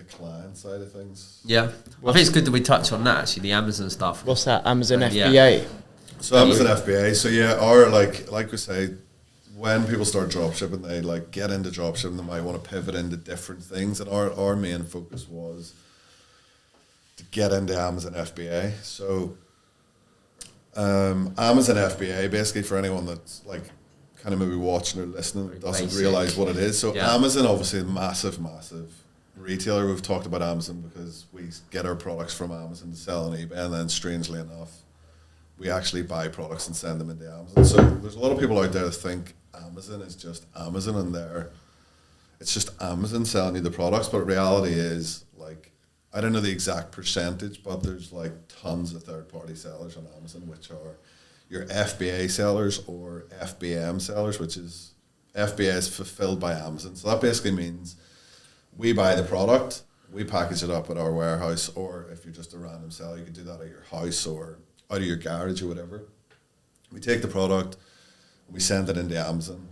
client side of things. Yeah, I think it's good that we touch on that actually. The Amazon stuff. What's that? Amazon FBA. So Amazon FBA. So our like we say, when people start dropshipping, they like get into dropshipping, they might want to pivot into different things, and our main focus was to get into Amazon FBA. So Amazon FBA, basically for anyone that's like kind of maybe watching or listening doesn't realize what it is. So Amazon, obviously, massive retailer. We've talked about Amazon because we get our products from Amazon to sell on eBay, and then strangely enough, we actually buy products and send them into Amazon. So there's a lot of people out there that think Amazon is just Amazon, and it's just Amazon selling you the products. But reality is, like, I don't know the exact percentage, but there's like tons of third-party sellers on Amazon, which are your FBA sellers or FBM sellers, which is FBA is fulfilled by Amazon. So that basically means we buy the product, we package it up at our warehouse, or if you're just a random seller, you can do that at your house or out of your garage or whatever. We take the product, We send it into Amazon.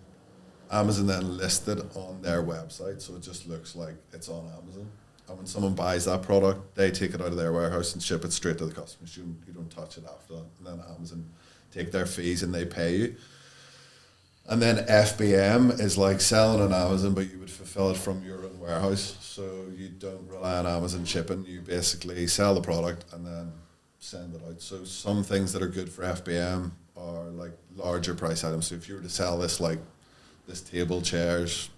Amazon then lists it on their website, so it just looks like it's on Amazon. And when someone buys that product, they take it out of their warehouse and ship it straight to the customers. You don't touch it after that. And then Amazon take their fees and they pay you. And then FBM is like selling on Amazon, but you would fulfill it from your own warehouse. So you don't rely on Amazon shipping. You basically sell the product and then send it out. So some things that are good for FBM are like larger price items. So if you were to sell this, like this table, chairs,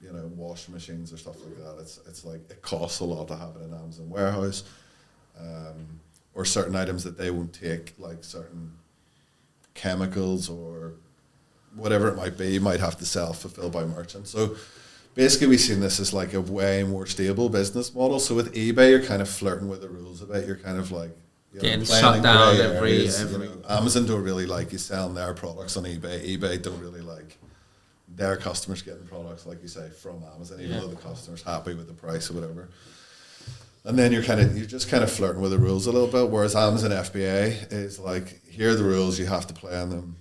you know, washing machines or stuff like that, it's like it costs a lot to have it in Amazon warehouse. Or certain items that they won't take, like certain chemicals or whatever it might be, you might have to self-fulfill by merchants. So basically we've seen this as like a way more stable business model. So with eBay, you're kind of flirting with the rules a bit. You're kind of like, you getting know, shut down every you know, Amazon don't really like you selling their products on eBay. eBay don't really like their customers getting products, like you say, from Amazon, even though the customer's happy with the price or whatever. And then you're just kind of flirting with the rules a little bit. Whereas Amazon FBA is like, here are the rules, you have to play on them.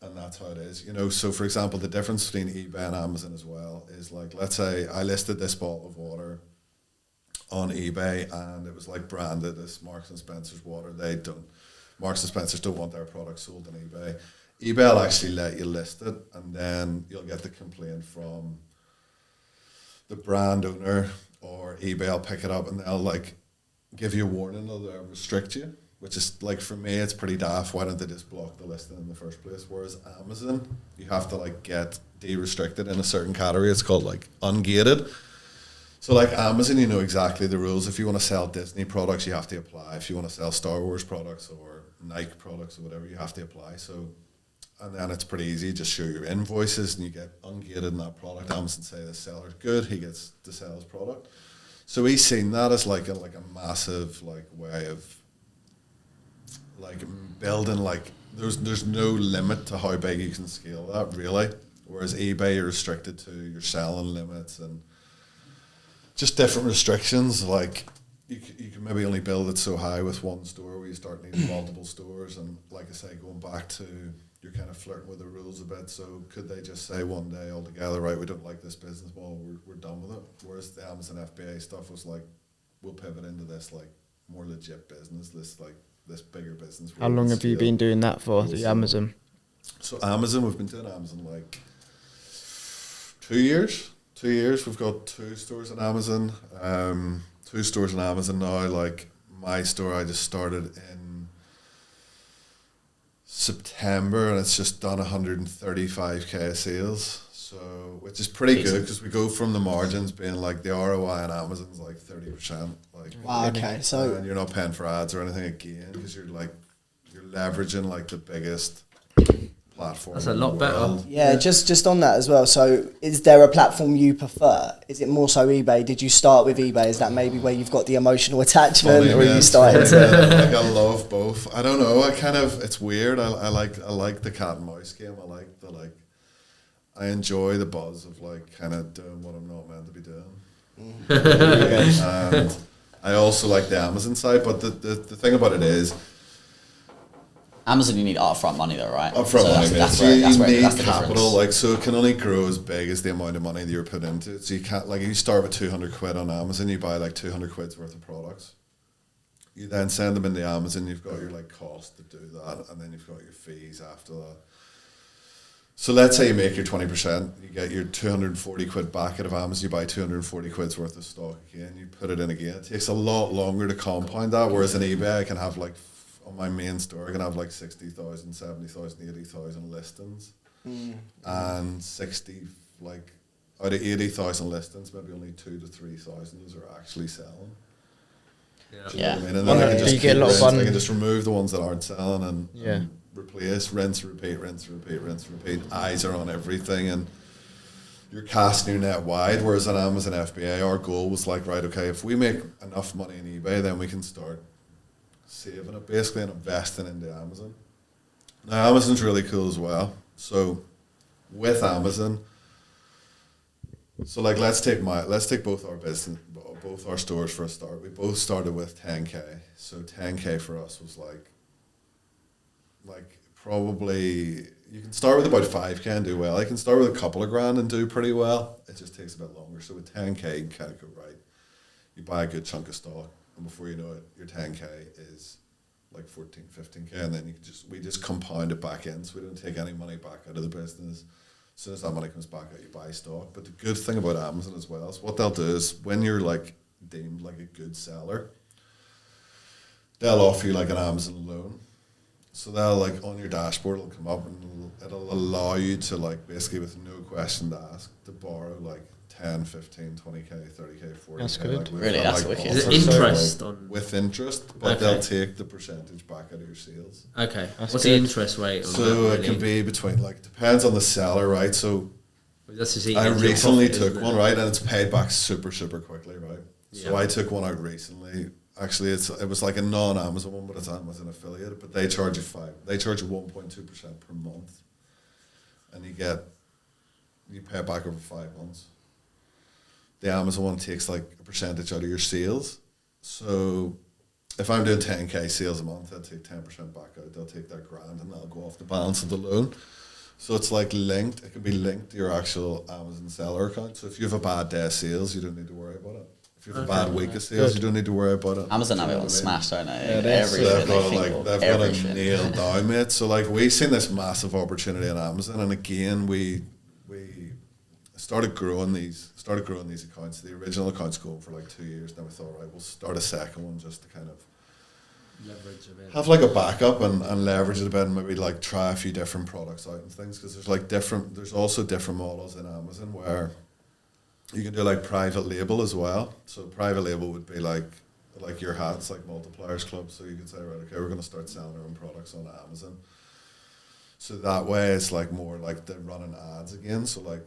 And that's how it is, you know. So, for example, the difference between eBay and Amazon as well is like, let's say I listed this bottle of water on eBay and it was like branded as Marks and Spencer's water. Marks and Spencer's don't want their products sold on eBay. eBay will actually let you list it, and then you'll get the complaint from the brand owner, or eBay will pick it up and they'll like give you a warning, they'll restrict you. Which is, like, for me, it's pretty daft. Why don't they just block the listing in the first place? Whereas Amazon, you have to, like, get de-restricted in a certain category. It's called, like, ungated. So, like, Amazon, you know exactly the rules. If you want to sell Disney products, you have to apply. If you want to sell Star Wars products or Nike products or whatever, you have to apply. So, and then it's pretty easy. Just show your invoices and you get ungated in that product. Amazon say the seller's good. He gets to sell his product. So he's seen that as, like a massive, like, way of like building, like there's no limit to how big you can scale that, really. Whereas eBay, you're restricted to your selling limits and just different restrictions. Like you can maybe only build it so high with one store, where you start needing multiple stores. And like I say, going back to, you're kind of flirting with the rules a bit. So could they just say one day altogether, right, we don't like this business model, we're done with it? Whereas the Amazon FBA stuff was like, we'll pivot into this like more legit business, this bigger business. How long have you been doing that for, the Amazon? So Amazon, we've been doing Amazon like 2 years. 2 years. We've got 2 stores on Amazon. 2 stores on Amazon now. Like my store, I just started in September, and it's just done 135k sales. So, which is pretty good, because we go from the margins being like the ROI on Amazon's like 30%. Like, wow, okay, so and you're not paying for ads or anything again, because you're leveraging like the biggest platform. That's a lot better. Yeah, just on that as well. So, is there a platform you prefer? Is it more so eBay? Did you start with eBay? Is that maybe where you've got the emotional attachment, or you started? Like I love both. I don't know. It's weird. I like the cat and mouse game. I enjoy the buzz of like kind of doing what I'm not meant to be doing. And I also like the Amazon side, but the thing about it is, Amazon, you need upfront money though, right? Upfront money, that's you the need difference. capital, like, so it can only grow as big as the amount of money that you're put into it. So you can't, like, if you start with 200 quid on Amazon, you buy like 200 quid's worth of products. You then send them into Amazon, you've got your like cost to do that, and then you've got your fees after that. So let's say you make your 20%, you get your 240 quid back out of Amazon, you buy 240 quid's worth of stock again, you put it in again. It takes a lot longer to compound that, whereas in eBay I can have like, on my main store, I can have like 60,000, 70,000, 80,000 listings. And 60, like, out of 80,000 listings, maybe only 2,000 to 3,000 are actually selling. Yeah. I mean? And then I can just remove the ones that aren't selling and replace, rinse, repeat. Eyes are on everything, and you're casting your net wide. Whereas on Amazon FBA, our goal was like, right, okay, if we make enough money in eBay, then we can start saving it basically and investing into Amazon. Now Amazon's really cool as well. So with Amazon, so like let's take both our stores for a start. We both started with 10k. So 10k for us was like probably, you can start with about 5k and do well. You can start with a couple of grand and do pretty well. It just takes a bit longer. So with 10k, you kind of go right. You buy a good chunk of stock, and before you know it, your 10k is like 14, 15k, and then we just compound it back in. So we don't take any money back out of the business. As soon as that money comes back out, you buy stock. But the good thing about Amazon as well is what they'll do is when you're like deemed like a good seller, they'll offer you like an Amazon loan. So they'll like on your dashboard, it'll come up and it'll allow you to like basically with no question to ask to borrow like 10, 15, 20k, 30k, 40k. That's good. Like Really, that's wicked. Is it interest on? With interest, but they'll take the percentage back out of your sales. Okay. That's What's good. the interest rate on So that? it can be between like, depends on the seller, right? So That's just I eating into your recently profit, took isn't one, it? right, and it's paid back super, super quickly, right? So Yeah. I took one out recently. Actually, it was like a non-Amazon one, but it's Amazon affiliate. But they charge you 1.2% per month, and you pay it back over 5 months. The Amazon one takes like a percentage out of your sales. So if I'm doing 10k sales a month, they'll take 10% back out. They'll take that grand and that'll go off the balance of the loan. So it's like linked. It can be linked to your actual Amazon seller account. So if you have a bad day of sales, you don't need to worry about it. If you have a bad week of sales, you don't need to worry about it. Amazon have You it know on what I mean? Smash, don't they? Yeah, they- Everything. They've got they it think like of they've got it everything. nailed down, mate. So like we've seen this massive opportunity on Amazon, and again we started growing these accounts. The original accounts going for like 2 years. Then we thought, right, we'll start a second one just to kind of Leverage a bit. have like a backup and leverage it a bit, and maybe like try a few different products out and things, because there's also different models in Amazon where you can do like private label as well. So private label would be like your hats, like Multipliers Club. So you can say, right, okay, we're going to start selling our own products on Amazon. So that way it's like more like they're running ads again. So like,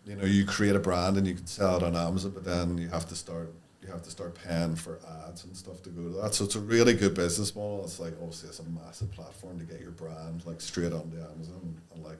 you know, you create a brand and you can sell it on Amazon, but then you have to start paying for ads and stuff to go to that. So it's a really good business model. It's like obviously it's a massive platform to get your brand like straight onto Amazon, and like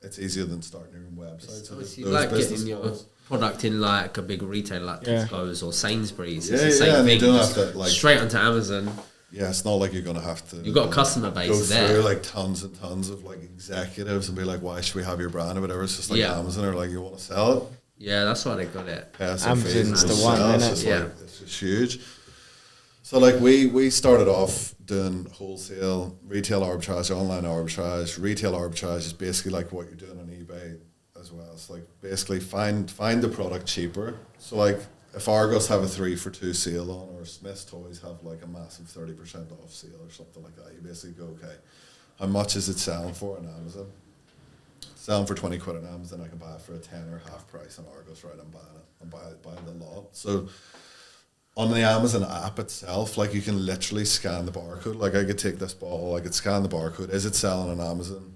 it's easier than starting your own website. So Obviously, those like business getting your models. product in like a big retailer like Yeah. Tesco's or Sainsbury's. Yeah, It's the same and you thing. don't Just have to, like- straight onto Amazon. Yeah, it's not like you're gonna have to. You've got a customer base go there. through like tons and tons of like executives and be like, why should we have your brand or whatever? It's just like Yeah. Amazon or like you want to sell it. Yeah, that's why they got it. Pay us our fees Amazon's and the we'll one, sell it. It's innit? just Yeah. like it's just huge. So like we started off doing wholesale, retail arbitrage, online arbitrage. Retail arbitrage is basically like what you're doing on eBay as well. It's like basically find the product cheaper. So like if Argos have a 3 for 2 sale on, or Smith's Toys have like a massive 30% off sale or something like that, you basically go, okay, how much is it selling for on Amazon? Selling for 20 quid on Amazon, I can buy it for a 10 or half price on Argos, right? I'm buying it. I'm buying the lot. So on the Amazon app itself, like you can literally scan the barcode. Like I could take this bottle, I could scan the barcode. Is it selling on Amazon?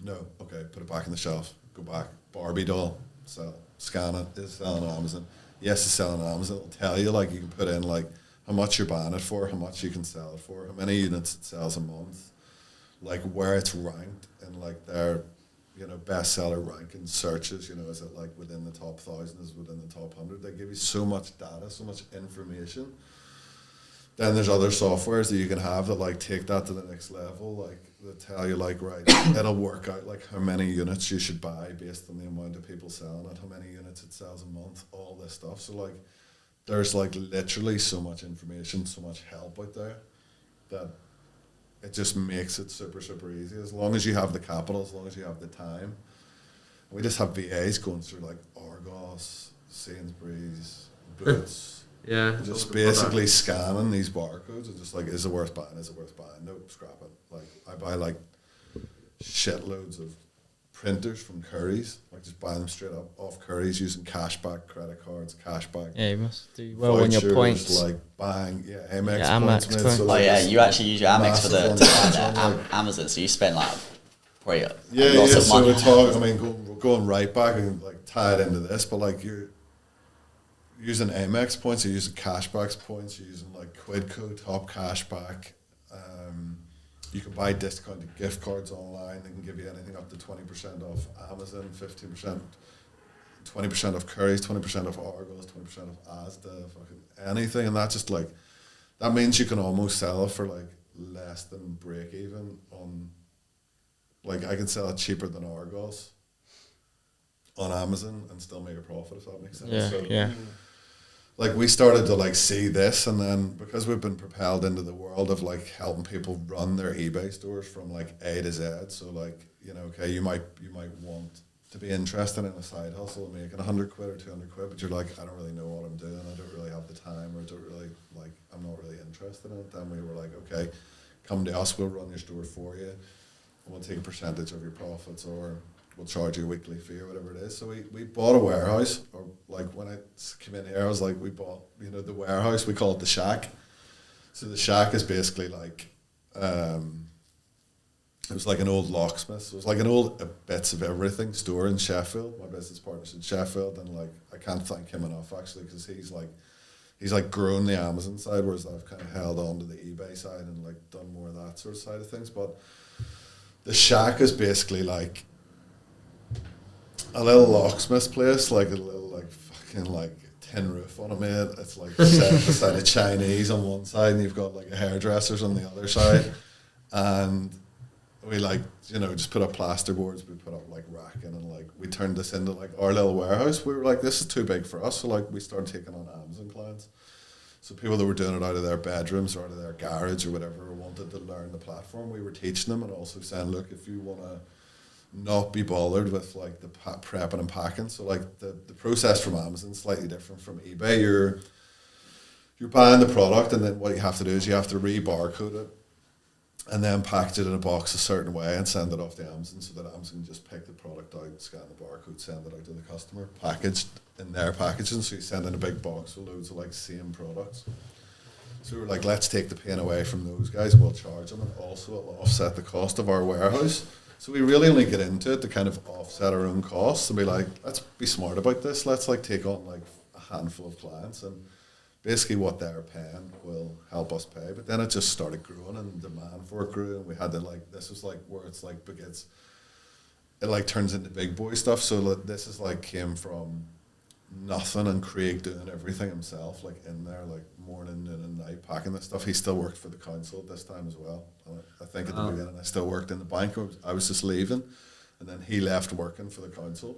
No. Okay, put it back on the shelf. Go back. Barbie doll, sell. Scan it. Is it selling on Amazon? Yes, it's selling on Amazon. It'll tell you, like you can put in like how much you're buying it for, how much you can sell it for, how many units it sells a month, like where it's ranked in like their, you know, bestseller ranking searches. You know, is it like within the top 1,000? Is it within the top 100? They give you so much data, so much information. Then there's other softwares that you can have that like take that to the next level, like that tell you like, right, it'll work out like how many units you should buy based on the amount of people selling it, how many units it sells a month, all this stuff. So like there's like literally so much information, so much help out there that it just makes it super, super easy. As long as you have the capital, as long as you have the time. We just have VAs going through like Argos, Sainsbury's, Boots. Yeah. Just basically scanning these barcodes and just like, is it worth buying? Is it worth buying? Nope, scrap it. Like I buy like shitloads of printers from Curry's, like just buy them straight up off Curry's using cashback credit cards, cashback. Yeah, you must do well on your vouchers, points. like buying, Amex Yeah, points. Amex mate. points. So Oh like yeah, it's you actually use your Amex for massive the on like- Amazon, so you spend like probably Yeah, lots yeah. of So money. we're talking. I mean, we're going right back and like tie it into this, but like you're using Amex points, you're using cashbacks points, you're using like Quidco top cashback. You can buy discounted gift cards online. They can give you anything up to 20% off Amazon, 15%, 20% off Curry's, 20% off Argos, 20% off Asda, fucking anything, and that just like that means you can almost sell it for like less than break even on Like I can sell it cheaper than Argos on Amazon and still make a profit, if that makes sense. Yeah, So, yeah. like we started to like see this, and then because we've been propelled into the world of like helping people run their eBay stores from like A to Z. So like, you know, okay, you might want to be interested in a side hustle and making 100 quid or 200 quid, but you're like, I don't really know what I'm doing. I don't really have the time, or I don't really like, I'm not really interested in it. Then we were like, okay, come to us, we'll run your store for you. We'll take a percentage of your profits, or we'll charge you a weekly fee or whatever it is. So we bought a warehouse, or like when I came in here, I was like, we bought, you know, the warehouse, we call it the shack. So the shack is basically like, it was like an old locksmith. So it was like an old bits of everything store in Sheffield. My business partner's in Sheffield, and like I can't thank him enough actually, because he's like grown the Amazon side, whereas I've kind of held on to the eBay side and like done more of that sort of side of things. But the shack is basically like a little locksmith place, like a little like fucking like tin roof on it, mate. It's like set beside a Chinese on one side, and you've got like a hairdresser's on the other side, and we like, you know, just put up plasterboards, we put up like racking, and like we turned this into like our little warehouse. We were like, this is too big for us, so like we started taking on Amazon clients. So people that were doing it out of their bedrooms or out of their garage or whatever wanted to learn the platform, we were teaching them, and also saying, look, if you want to not be bothered with like the prepping and packing, so like the process from Amazon is slightly different from eBay. You're buying the product, and then what you have to do is you have to re-barcode it and then package it in a box a certain way and send it off to Amazon, so that Amazon can just pick the product out, scan the barcode, send it out to the customer, packaged in their packaging. So you send in a big box with loads of like same products. So we were like, let's take the pain away from those guys, we'll charge them, and also it'll offset the cost of our warehouse. So we really only get into it to kind of offset our own costs and be like, let's be smart about this. Let's like take on like a handful of clients, and basically what they're paying will help us pay. But then it just started growing, and demand for it grew, and we had to like, this was like where it's like begins, it like turns into big boy stuff. So this is like came from nothing, and Craig doing everything himself, like in there, like morning, noon and night, packing this stuff. He still worked for the council at this time as well. I think at the beginning I still worked in the bank. I was just leaving, and then he left working for the council,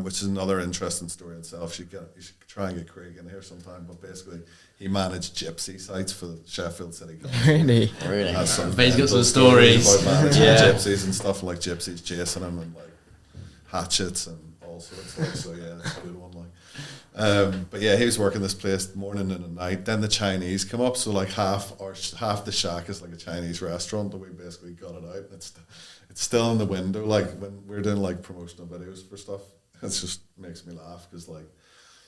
which is another interesting story itself. You should try and get Craig in here sometime. But basically, he managed gypsy sites for the Sheffield City Council. Really? He's got some stories. About managing gypsies and stuff, like gypsies chasing him, and like hatchets and all sorts. Like, so yeah, that's a good one. Like, but yeah, he was working this place morning and at night. Then the Chinese come up, so like half the shack is like a Chinese restaurant that we basically got it out. It's still in the window. Like when we're doing like promotional videos for stuff, it just makes me laugh, because like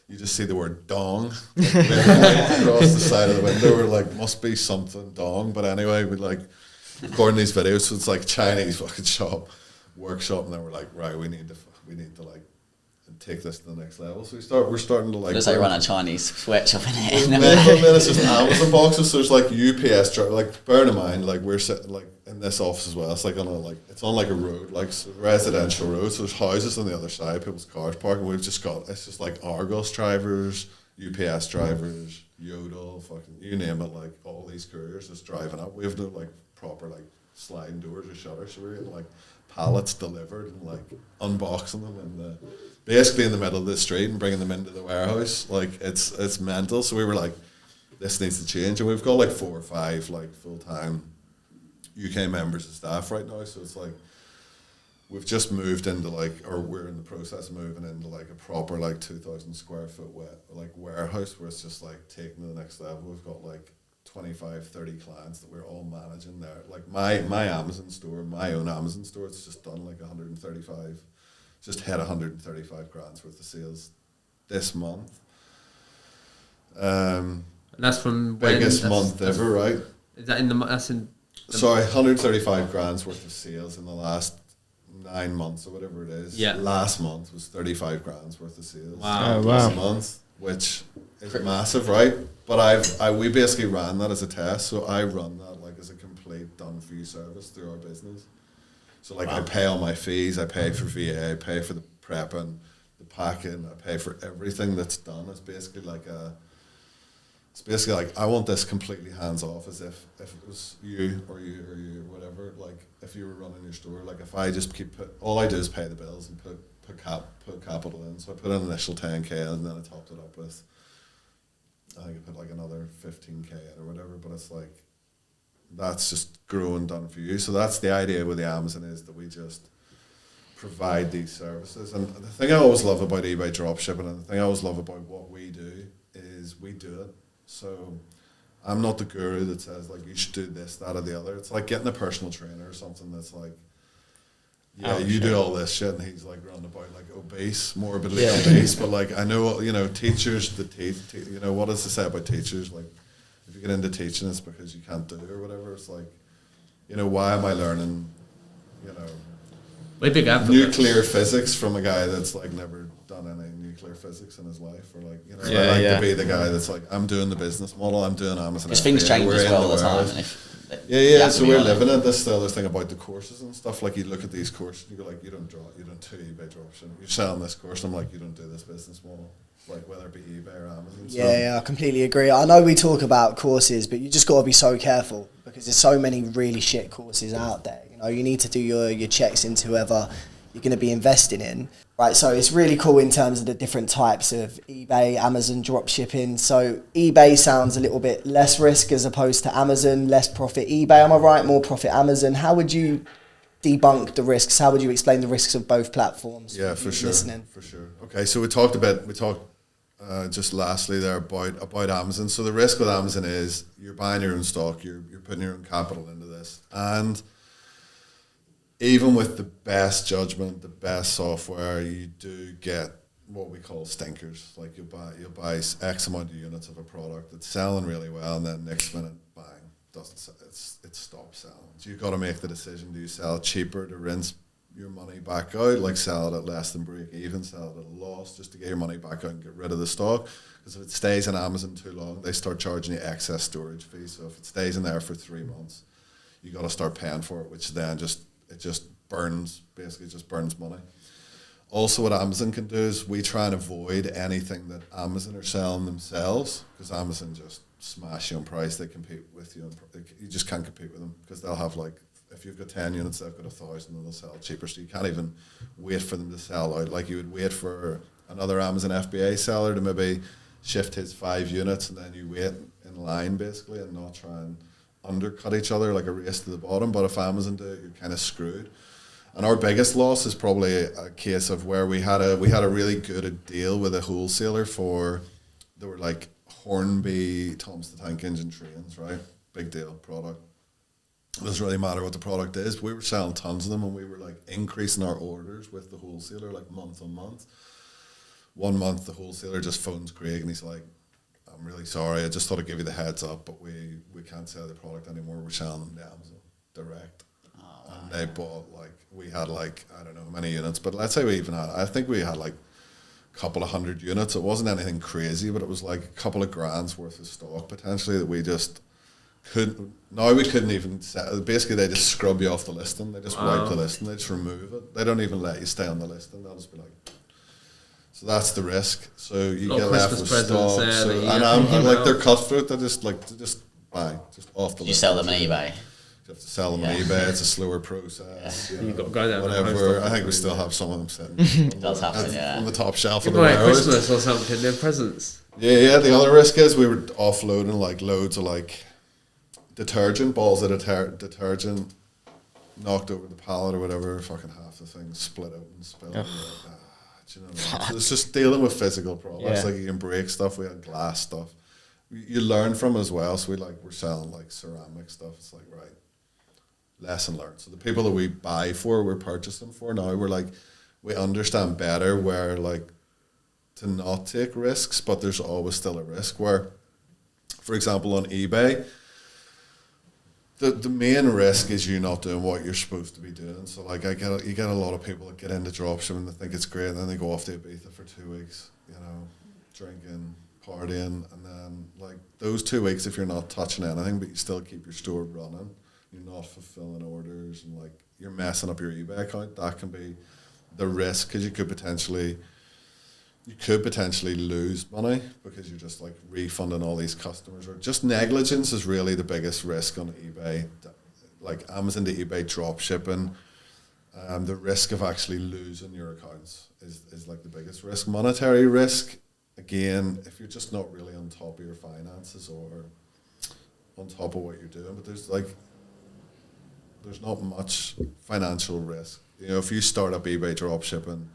you just see the word dong like, across the side of the window. We're like, must be something dong. But anyway, we like recording these videos, so it's like Chinese fucking workshop, and then we're like, right, we need to like take this to the next level. So we're starting to like. Looks like you run a Chinese sweatshop in it. It's just Amazon boxes. So there's like UPS driver. Like bearing in mind, like we're sitting like in this office as well. It's like it's on like a road, like residential road. So there's houses on the other side, people's cars parking. We've just got, it's just like Argos drivers, UPS drivers, Yodel, fucking you name it. Like all these couriers just driving up. We have no like proper like sliding doors or shutters. So we're getting like pallets delivered and like unboxing them basically in the middle of the street and bringing them into the warehouse. Like it's mental. So we were like, this needs to change, and we've got like 4 or 5 like full-time UK members of staff right now. So it's like we've just moved into like, or we're in the process of moving into like a proper like 2,000 square foot like warehouse, where it's just like taking to the next level. We've got like 25, 30 clients that we're all managing there. Like my Amazon store, my own Amazon store, it's just done like 135, just had 135 grand's worth of sales this month. And that's from biggest month ever, right? Is that in the? That's in. Sorry, 135 grand's worth of sales in the last 9 months or whatever it is. Yeah. Last month was 35 grand's worth of sales. Wow. This month, which is massive, right? But we basically ran that as a test, so I run that like as a complete done for you service through our business. So like I pay all my fees, I pay for VA, I pay for the prepping, the packing, I pay for everything that's done. It's basically like It's basically like, I want this completely hands off, as if it was you or whatever. Like if you were running your store, like if I just all I do is pay the bills and put capital in. So I put an initial 10k and then I topped it up with, I think I put like another 15k in or whatever. But it's like, that's just growing done for you. So that's the idea with the Amazon, is that we just provide these services. And the thing I always love about eBay dropshipping, and the thing I always love about what we do, is we do it. So I'm not the guru that says like you should do this, that, or the other. It's like getting a personal trainer or something that's like, yeah, you do all this shit, and he's like running about like obese, morbidly obese. But like I know, teachers that teach, what does it say about teachers? Like if you get into teaching, it's because you can't do it or whatever. It's like, why am I learning, we're big nuclear physics from a guy that's like never done any nuclear physics in his life, or like, I like to be the guy that's like, I'm doing the business model, I'm doing Amazon. Because things change as well all the time. So we're living it. This is the other thing about the courses and stuff. Like you look at these courses, you go like, you don't do eBay dropshipping. You're selling this course, I'm like, you don't do this business model. Like whether it be eBay or Amazon. Yeah, I completely agree. I know we talk about courses, but you just got to be so careful, because there's so many really shit courses out there. You need to do your checks into whoever you're going to be investing in. Right, so it's really cool in terms of the different types of eBay, Amazon, dropshipping. So eBay sounds a little bit less risk as opposed to Amazon, less profit eBay. Am I right? More profit Amazon. How would you debunk the risks? How would you explain the risks of both platforms? Yeah, for sure. For sure. Okay, so we talked just lastly there about Amazon. So the risk with Amazon is you're buying your own stock, you're putting your own capital into this, and even with the best judgment, the best software, you do get what we call stinkers. Like you'll buy X amount of units of a product that's selling really well, and then next minute, bang, it stops selling. So you've got to make the decision: do you sell it cheaper to rinse your money back out, like sell it at less than break even, sell it at a loss just to get your money back out and get rid of the stock? Because if it stays in Amazon too long, they start charging you excess storage fees. So if it stays in there for 3 months, you got to start paying for it, which then just burns money. Also, what Amazon can do is we try and avoid anything that Amazon are selling themselves, because Amazon just smash you on price. They compete with you. You just can't compete with them, because they'll have like, if you've got 10 units, they've got 1,000 and they'll sell it cheaper. So you can't even wait for them to sell out. Like you would wait for another Amazon FBA seller to maybe shift his 5 units, and then you wait in line basically and not try and undercut each other like a race to the bottom. But if Amazon do it, you're kind of screwed. And our biggest loss is probably a case of where we had a really good deal with a wholesaler they were like Hornby Thomas the Tank Engine trains, right? Big deal product. It doesn't really matter what the product is. We were selling tons of them, and we were like increasing our orders with the wholesaler like month on month. 1 month the wholesaler just phones Craig and he's like, I'm really sorry, I just thought I'd give you the heads up, but we can't sell the product anymore. We're selling them to Amazon direct. And they bought we had I don't know how many units, but let's say I think we had like a couple of 100 units. It wasn't anything crazy, but it was like a couple of grand's worth of stock potentially that we just we couldn't even sell. Basically they just scrub you off the listing. They just wipe the listing. They just remove it. They don't even let you stay on the listing. They'll just be like, so that's the risk. So you get left with stock. And I'm like, they're cutthroat. They're just bang, just off the listing. You sell them on eBay. You have to sell them on eBay. It's a slower process. You've got to go down. Whatever. I think we still have some of them sitting. It does happen, on the top shelf of the warehouse. Christmas or something. They're presents. Yeah. The other risk is we were offloading like loads of like detergent, balls of detergent, knocked over the pallet or whatever. Fucking half the thing split out and spilled. Do you know what I mean? So it's just dealing with physical problems. Like you can break stuff. We had glass stuff. You learn from as well. So we're selling like ceramic stuff. It's like, right, lesson learned. So the people that we buy for, we're purchasing for now, we understand better where like to not take risks, but there's always still a risk where, for example, on eBay, the main risk is you not doing what you're supposed to be doing. So like you get a lot of people that get into dropshipping and they think it's great, and then they go off to Ibiza for 2 weeks, drinking, partying, and then like those 2 weeks, if you're not touching anything but you still keep your store running, you're not fulfilling orders, and like you're messing up your eBay account, that can be the risk, because you could potentially you could potentially lose money because you're just like refunding all these customers, or just negligence is really the biggest risk on eBay. Like Amazon to eBay drop shipping, the risk of actually losing your accounts is like the biggest risk. Monetary risk, again, if you're just not really on top of your finances or on top of what you're doing, but there's not much financial risk. You know, if you start up eBay drop shipping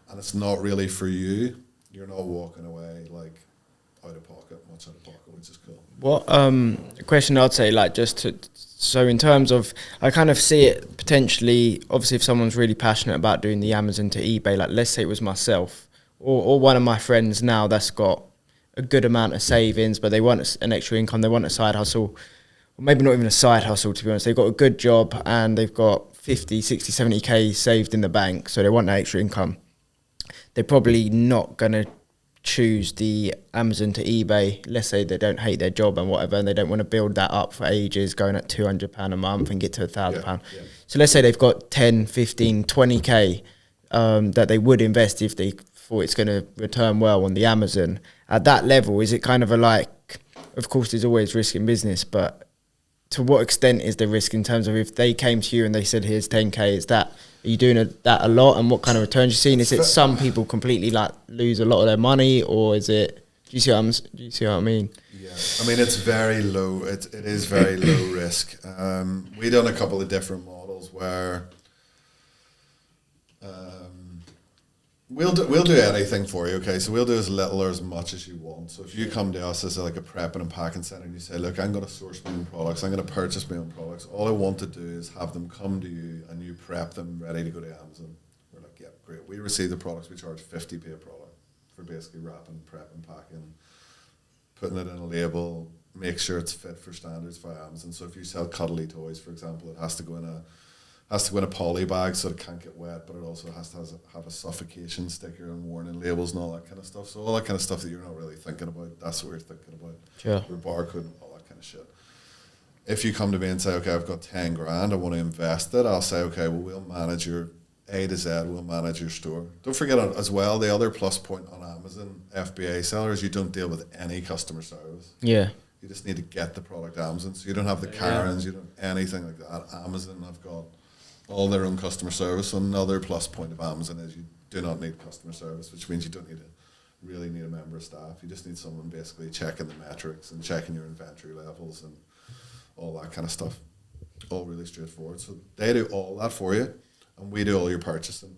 and it's not really for you, you're not walking away like much out of pocket, which is cool. What a question I'd say, like, so in terms of, I kind of see it potentially, obviously if someone's really passionate about doing the Amazon to eBay, like let's say it was myself or one of my friends now that's got a good amount of savings, but they want an extra income, they want a side hustle, or maybe not even a side hustle, to be honest. They've got a good job and they've got 50, 60, 70k saved in the bank, so they want that extra income. They're probably not going to choose the Amazon to eBay. Let's say they don't hate their job and whatever, and they don't want to build that up for ages, going at £200 a month and get to £1,000. Yeah. So let's say they've got 10, 15, 20k that they would invest if they thought it's going to return well on the Amazon. At that level, is it kind of a like, of course there's always risk in business, but to what extent is the risk in terms of if they came to you and they said, here's 10k, are you doing that a lot, and what kind of returns you're seeing? Is it some people completely like lose a lot of their money, or is it, do you see what I mean? Yeah, I mean, it's very low, it is very low risk. We've done a couple of different models where we'll do anything for you, okay? So we'll do as little or as much as you want. So if you come to us as like a prepping and packing center and you say, look, I'm going to source my own products, I'm going to purchase my own products, all I want to do is have them come to you and you prep them ready to go to Amazon. We're like, yeah, great. We receive the products, we charge 50p a product for basically wrapping, prepping, packing, putting it in a label, make sure it's fit for standards via Amazon. So if you sell cuddly toys, for example, it has to go in a poly bag so it can't get wet, but it also has to have a suffocation sticker and warning labels and all that kind of stuff. So all that kind of stuff that you're not really thinking about, that's what you're thinking about. Sure. Your barcode and all that kind of shit. If you come to me and say, okay, I've got 10 grand, I want to invest it, I'll say, okay, well, we'll manage your A to Z, we'll manage your store. Don't forget as well, the other plus point on Amazon FBA sellers, you don't deal with any customer service. Yeah. You just need to get the product Amazon. So you don't have the Karens, you don't have anything like that. Amazon, I've got all their own customer service. Another plus point of Amazon is you do not need customer service, which means you don't really need a member of staff. You just need someone basically checking the metrics and checking your inventory levels and all that kind of stuff. All really straightforward. So they do all that for you, and we do all your purchasing.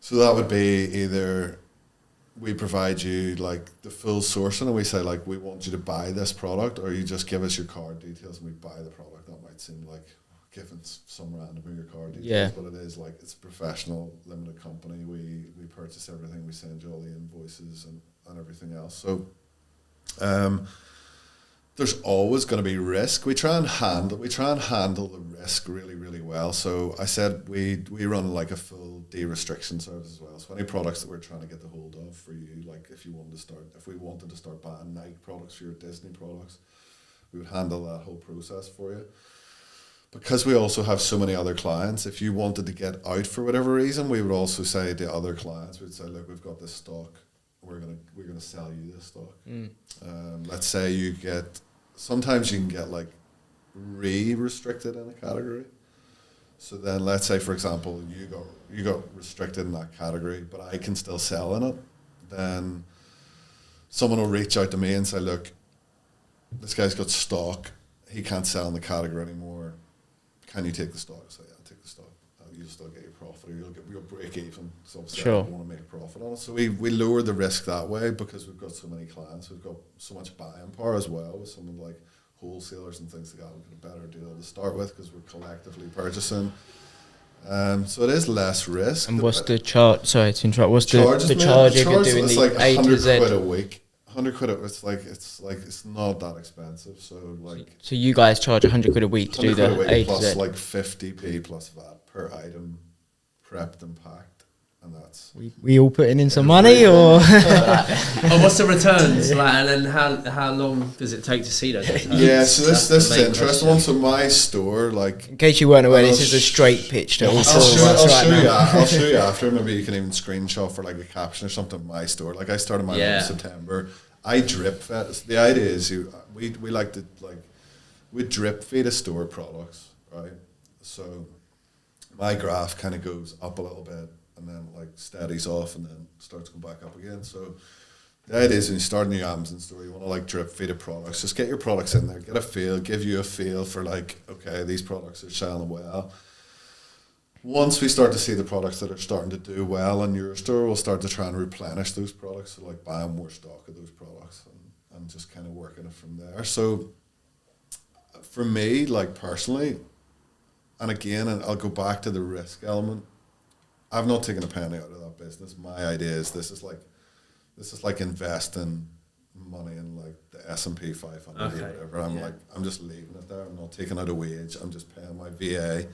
So that would be either we provide you like the full sourcing and we say like, we want you to buy this product, or you just give us your card details and we buy the product. That might seem like giving some random your card details, but it is like, it's a professional limited company. We purchase everything, we send you all the invoices and everything else. So there's always going to be risk. We try and handle the risk really, really well. So I said we run like a full de-restriction service as well. So any products that we're trying to get the hold of for you, like if we wanted to start buying Nike products for your Disney products, we would handle that whole process for you. Because we also have so many other clients, if you wanted to get out for whatever reason, we would also say to other clients, we'd say, look, we've got this stock, we're gonna sell you this stock. Let's say sometimes you can get like restricted in a category. So then let's say, for example, you got restricted in that category, but I can still sell in it. Then someone will reach out to me and say, look, this guy's got stock, he can't sell in the category anymore. Can you take the stock? So yeah, I'll take the stock. You'll still get your profit, or you'll break even. So obviously I don't want to make a profit on it. So we lower the risk that way because we've got so many clients. We've got so much buying power as well with someone like wholesalers and things like that. We've got a better deal to start with because we're collectively purchasing. So it is less risk. And what's the charge? Sorry to interrupt. What's the charge if you're doing the like A to Z? £100 a week. 100 quid. It's not that expensive. So you guys charge 100 quid a week to do the A to Z, plus like 50p plus VAT per item, prepped and packed. and that's we all putting in some money, or what's the returns like, and then how long does it take to see those returns? Yeah, so this is an interesting one. So my store, like, in case you weren't aware, this is a straight pitch to all four of us right now. I'll show you after. Maybe you can even screenshot for like a caption or something of my store. Like, I started mine in September. I drip feed. The idea is we like to, like, we drip feed a store products, right? So my graph kind of goes up a little bit and then like steadies off and then starts going back up again. So the idea is when you start a new Amazon store, you want to like drip feed the products. Just get your products in there, get a feel, give you a feel for like, okay, these products are selling well. Once we start to see the products that are starting to do well in your store, we'll start to try and replenish those products. So like buying more stock of those products and just kind of working it from there. So for me, like personally, and again, and I'll go back to the risk element, I've not taken a penny out of that business. My idea is this is like investing money in like the S&P 500 or whatever. I'm just leaving it there. I'm not taking out a wage. I'm just paying my VA.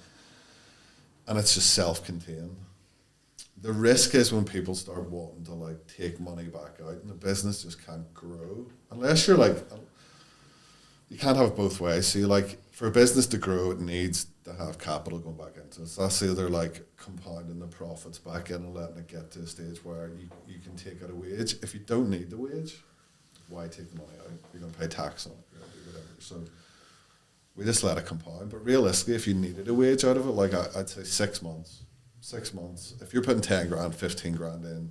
And it's just self-contained. The risk is when people start wanting to like take money back out, and the business just can't grow unless you're like, you can't have it both ways. So you like, for a business to grow, it needs to have capital going back into it. So that's either like compounding the profits back in and letting it get to a stage where you can take out a wage. If you don't need the wage, why take the money out? You're going to pay tax on it, you're going to do whatever. So we just let it compound. But realistically, if you needed a wage out of it, like I'd say 6 months. 6 months. If you're putting 10 grand, 15 grand in,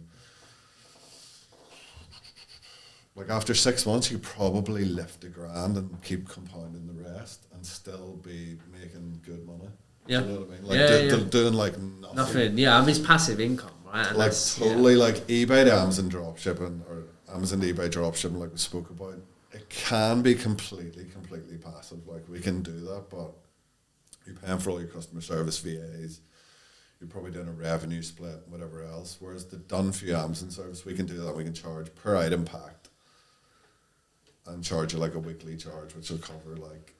like after 6 months, you probably lift $1,000 and keep compounding the rest and still be making good money. Yeah. You know what I mean? Like doing like nothing. Yeah, I mean, it's passive income, right? And like totally like eBay to Amazon dropshipping or Amazon to eBay dropshipping, like we spoke about. It can be completely passive. Like we can do that, but you're paying for all your customer service VAs. You're probably doing a revenue split, whatever else. Whereas the done for you Amazon service, we can do that. We can charge per item packed and charge you like a weekly charge, which will cover like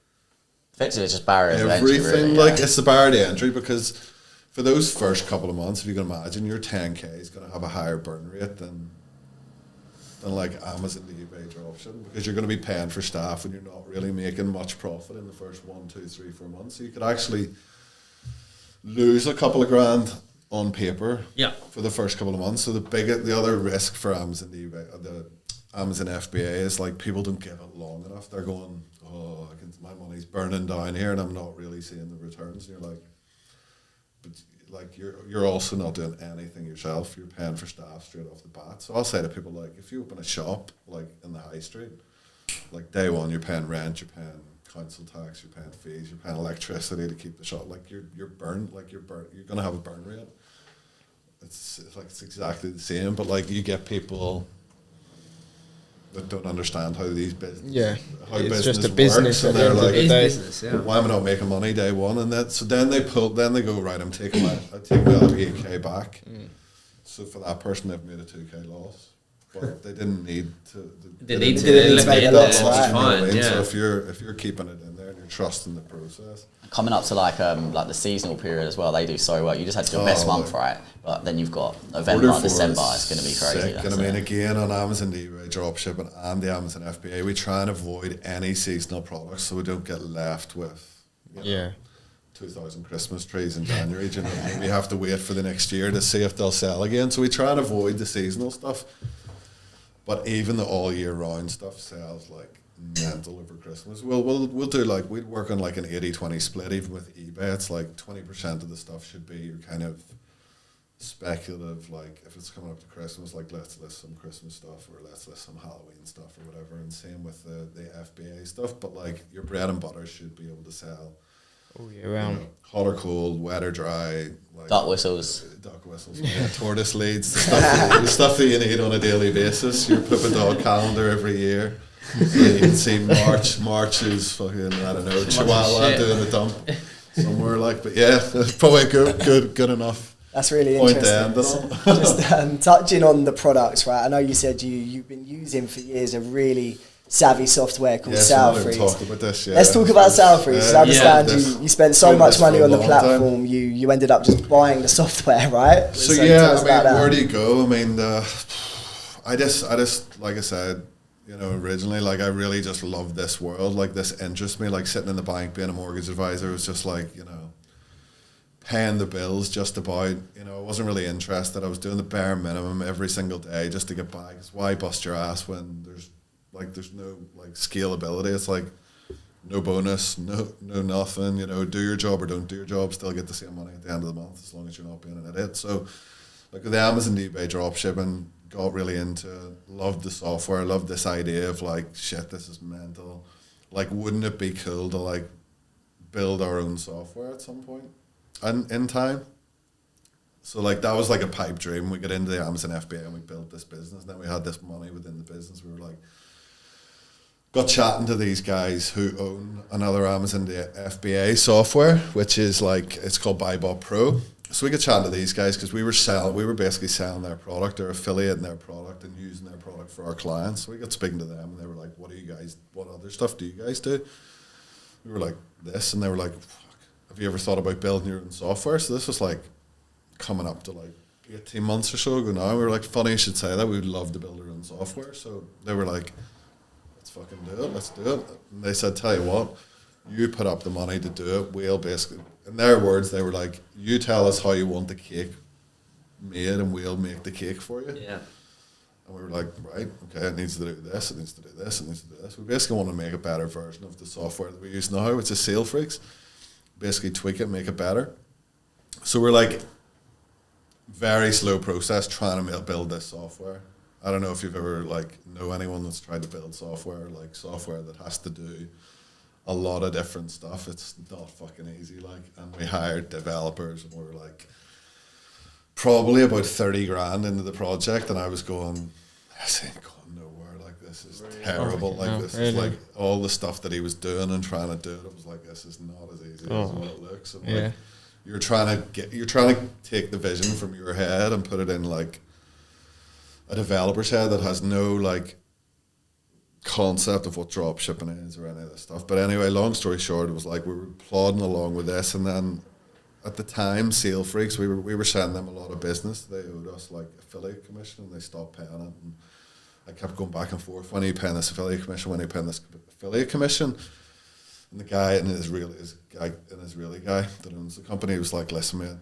effectively it's just barriers everything. To entry, really, like it's the barrier to entry, because for those first couple of months, if you can imagine, your 10K is going to have a higher burn rate than like Amazon to eBay dropshipping, because you're going to be paying for staff and you're not really making much profit in the first 1, 2, 3, 4 months. So you could actually lose a couple of grand on paper for the first couple of months. So the other risk for Amazon to eBay, the Amazon FBA, is like people don't give it long enough. They're going, oh, my money's burning down here and I'm not really seeing the returns. And you're like, but like you're also not doing anything yourself. You're paying for staff straight off the bat. So I'll say to people, like, if you open a shop like in the high street, like day one you're paying rent, you're paying council tax, you're paying fees, you're paying electricity to keep the shop. Like you're gonna have a burn rate. It's exactly the same, but like you get people that don't understand how these business it's business just a business, works, and they're like, business, why am I not making money day one? And then they go, right, I'm taking my other 8K back. So for that person, they've made a 2K loss, but they didn't need to. They need to make that loss. loss. Fine, So if you're keeping it in there and you're trusting the process. Coming up to like the seasonal period as well, they do so well. You just had your best month, right? But then you've got November, December. It's going to be crazy. And I mean, again, on Amazon eBay dropshipping and the Amazon FBA, we try and avoid any seasonal products so we don't get left with 2,000 Christmas trees in January. You know, we have to wait for the next year to see if they'll sell again. So we try and avoid the seasonal stuff. But even the all year round stuff sells like mental over Christmas. We'll do like, we'd work on like an 80-20 split. Even with eBay, it's like 20% of the stuff should be your kind of speculative, like if it's coming up to Christmas, like let's list some Christmas stuff or let's list some Halloween stuff or whatever, and same with the FBA stuff. But like your bread and butter should be able to sell all year round, hot or cold, wet or dry, like duck whistles, tortoise leads, the stuff that you need on a daily basis. Your Pippa Dog calendar every year. So you can see March is fucking, I don't know, Chihuahua doing a dump somewhere, like, but yeah, it's probably good enough. That's really interesting. Just touching on the products, right? I know you said you've been using for years a really savvy software called Salfreeze. Let's talk about Salfreeze. I understand you spent so much money on the platform. You ended up just buying the software, right? So yeah, I mean, where do you go? I mean, I just like I said, you know, originally, like I really just loved this world. Like this interests me. Like sitting in the bank being a mortgage advisor was just like, you know, paying the bills just about, you know, I wasn't really interested. I was doing the bare minimum every single day just to get by. Because why bust your ass when there's no like scalability? It's like no bonus, no nothing, you know, do your job or don't do your job, still get the same money at the end of the month as long as you're not being an idiot. So like with the Amazon eBay dropshipping, got really into it, loved the software, loved this idea of like, shit, this is mental. Like, wouldn't it be cool to like build our own software at some point and in time? So like that was like a pipe dream. We got into the Amazon FBA and we built this business. And then we had this money within the business. We were like, got chatting to these guys who own another Amazon FBA software, which is like, it's called BuyBot Pro. So we got chatting to these guys because we were basically selling their product or affiliating their product and using their product for our clients. So we got speaking to them and they were like, what other stuff do you guys do? We were like, this. And they were like, fuck, have you ever thought about building your own software? So this was like coming up to like 18 months or so ago now. We were like, funny you should say that. We would love to build our own software. So they were like, let's fucking do it. Let's do it. And they said, tell you what, you put up the money to do it. We'll basically, in their words, they were like, you tell us how you want the cake made and we'll make the cake for you. Yeah. And we were like, right, okay, it needs to do this, it needs to do this, it needs to do this. We basically want to make a better version of the software that we use now, which is SaleFreaks. Basically tweak it, make it better. So we're like, very slow process trying to build this software. I don't know if you've ever like know anyone that's tried to build software, like software that has to do a lot of different stuff. It's not fucking easy, like, and we hired developers and we were like probably about 30 grand into the project and I was going, this ain't going nowhere, like this is terrible, like this is like all the stuff that he was doing and trying to do it, it was like, this is not as easy as what it looks. And like, you're trying to take the vision from your head and put it in like a developer's head that has no like concept of what drop shipping is or any of this stuff. But anyway, long story short, it was like we were plodding along with this, and then at the time, SaleFreaks, we were sending them a lot of business. They owed us like affiliate commission, and they stopped paying it. And I kept going back and forth. When are you paying this affiliate commission? When are you paying this affiliate commission? And the guy, an Israeli guy that owns the company, was like, "Listen, man,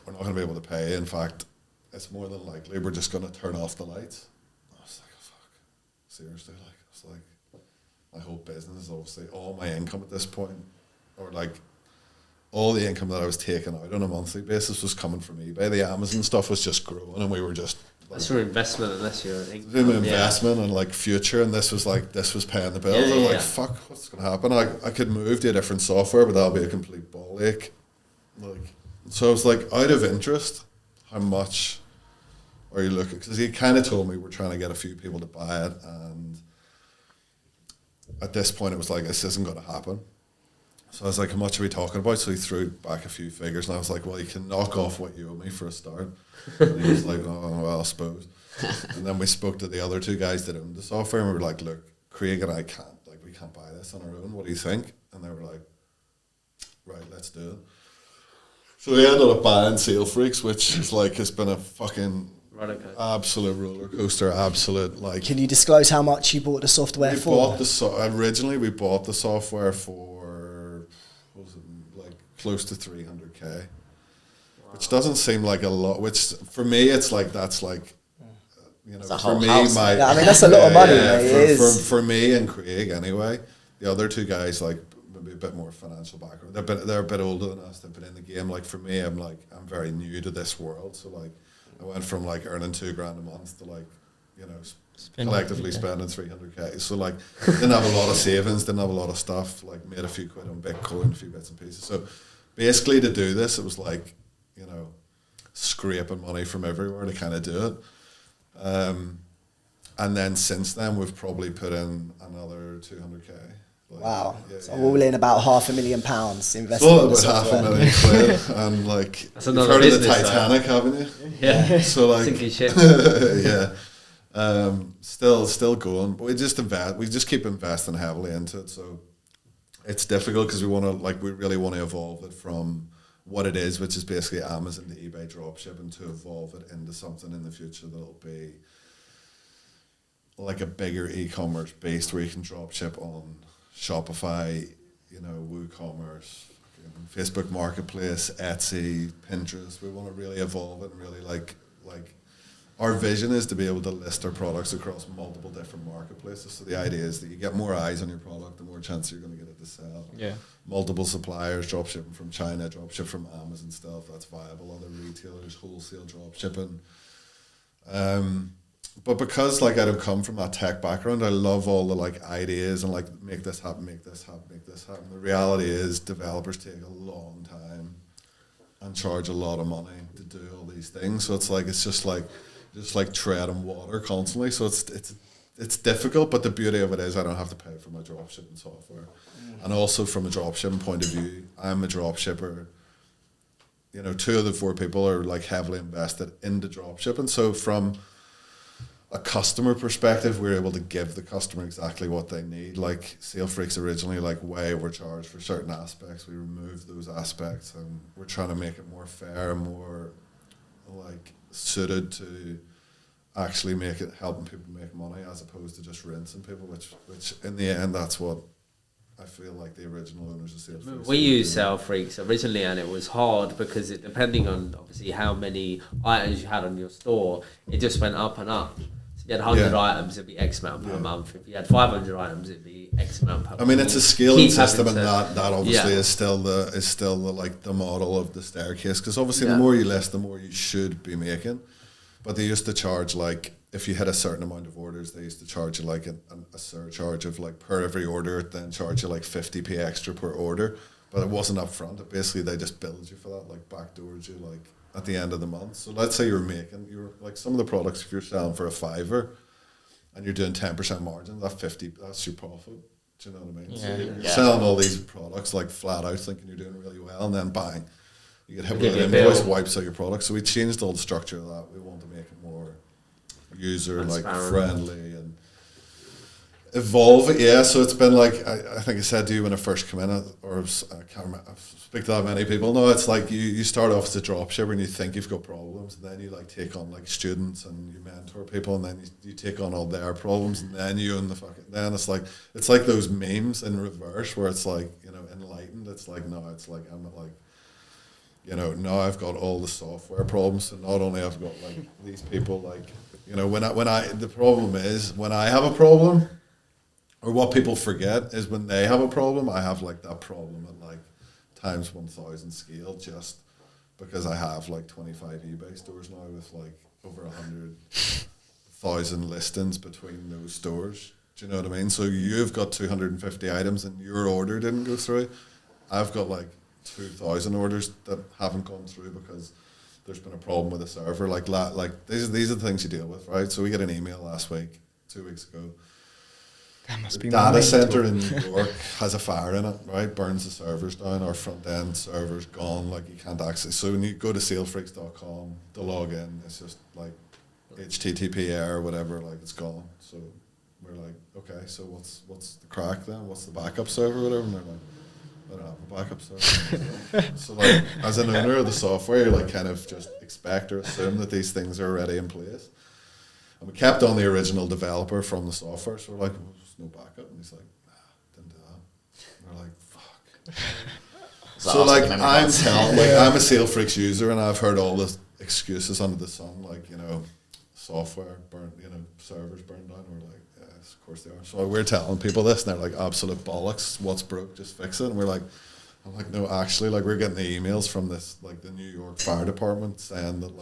we're not going to be able to pay. In fact, it's more than likely we're just going to turn off the lights." I was like, "Oh fuck, seriously?" Like, it's like my whole business is obviously all my income at this point, or like all the income that I was taking out on a monthly basis was coming from eBay. The Amazon stuff was just growing, and we were just like, that's your investment, unless you're investment and like future, and this was paying the bills. I was like, fuck, what's gonna happen? I could move to a different software, but that'll be a complete ball ache. Like, so I was like, out of interest, how much are you looking? Because he kind of told me we're trying to get a few people to buy it, and at this point it was like, this isn't going to happen. So I was like, how much are we talking about? So he threw back a few figures, and I was like, well, you can knock off what you owe me for a start. And he was like, oh, well, I suppose. And then we spoke to the other two guys that owned the software, and we were like, look, Craig and I we can't buy this on our own. What do you think? And they were like, right, let's do it. So we ended up buying SaleFreaks, which is like, has been a fucking absolute roller coaster, absolute like. Can you disclose how much you bought the software for? Originally we bought the software for, what was it, like close to 300k, which doesn't seem like a lot. Which for me, it's like that's like, you know, for me, I mean that's a lot of money. Mate. For me and Craig anyway. The other two guys like maybe a bit more financial background. They're a bit older than us. They've been in the game. Like for me, I'm very new to this world. So like. I went from like earning $2,000 a month to like, you know, collectively spending 300k. So like, didn't have a lot of savings, didn't have a lot of stuff. Like, made a few quid on Bitcoin, a few bits and pieces. So basically, to do this, it was like, you know, scraping money from everywhere to kind of do it. And then since then, we've probably put in another 200k. Like, wow. So all in about £500,000 invested. Well, about £500,000 quid. And like, that's you've heard of the Titanic, haven't you? Yeah. So like, sinking ship. yeah. Still going, but we just keep investing heavily into it. So it's difficult because we really want to evolve it from what it is, which is basically Amazon to eBay dropshipping, to evolve it into something in the future that'll be like a bigger e-commerce based where you can dropship on Shopify, WooCommerce, Facebook Marketplace, Etsy, Pinterest. We want to really evolve it and really like our vision is to be able to list our products across multiple different marketplaces. So the idea is that you get more eyes on your product, the more chance you're going to get it to sell. Yeah. Multiple suppliers, dropshipping from China, dropship from Amazon stuff, that's viable. Other retailers, wholesale dropshipping. But because I don't come from that tech background, I love all the ideas and make this happen, make this happen, make this happen. The reality is developers take a long time and charge a lot of money to do all these things. So it's just like treading water constantly. So it's difficult, but the beauty of it is I don't have to pay for my dropshipping software. And also from a dropshipping point of view, I'm a dropshipper. 2 of the 4 people are heavily invested into dropshipping. So from a customer perspective, we're able to give the customer exactly what they need. Sale Freaks originally way overcharged for certain aspects. We removed those aspects, and we're trying to make it more fair and more suited to actually helping people make money as opposed to just rinsing people, which in the end that's what I feel like the original owners of Sale Freaks. We used Sale Freaks originally, and it was hard because depending on obviously how many items you had on your store, it just went up and up. So if you had 100 items, it'd be X amount per month. If you had 500 items, it'd be X amount per month. I mean, it's a scaling system, and that obviously is still the model of the staircase. Because obviously, the more you list, the more you should be making. But they used to charge if you hit a certain amount of orders, they used to charge you a surcharge of per every order, then charge you 50p extra per order. But it wasn't up front. Basically, they just billed you for that, backdoored you at the end of the month. So let's say you're some of the products, if you're selling for $5 and you're doing 10% margin, that's your profit. Do you know what I mean? Yeah. So you're selling all these products flat out, thinking you're doing really well, and then bang, you get hit with an invoice, wipes out your product. So we changed all the structure of that. We want to make it more user friendly and evolve it. Yeah, so it's been I think I said to you when I first come in, or I can't remember, I speak to that many people. No, it's you start off as a dropshipper and you think you've got problems, and then you take on students and you mentor people, and then you take on all their problems, and then you own the fucking. Then it's like those memes in reverse where it's enlightened. It's no, it's I'm now I've got all the software problems, so not only I've got these people the problem is when I have a problem, or what people forget is when they have a problem, I have that problem at times 1,000 scale, just because I have 25 eBay stores now with over 100,000 listings between those stores. Do you know what I mean? So you've got 250 items and your order didn't go through. I've got 2,000 orders that haven't gone through because there's been a problem with the server. These are the things you deal with, right? So we get an email last week, 2 weeks ago. That must be data center in New York has a fire in it, right? Burns the servers down. Our front end server's gone. You can't access. So when you go to salefreaks.com to log in, it's just HTTP error or whatever. It's gone. So we're okay. So what's the crack then? What's the backup server or whatever? And they're I don't have a backup server. So as an owner of the software, you kind of just expect or assume that these things are already in place. And we kept on the original developer from the software, so we're well, there's no backup. And he's nah, didn't do that. And we're fuck. So I'm telling, I'm a Sale Freaks user, and I've heard all the excuses under the sun, software burnt, servers burned down. We're yes, of course they are. So we're telling people this, and they're absolute bollocks. What's broke? Just fix it. And we're I'm no, actually, we're getting the emails from this, the New York Fire Department saying that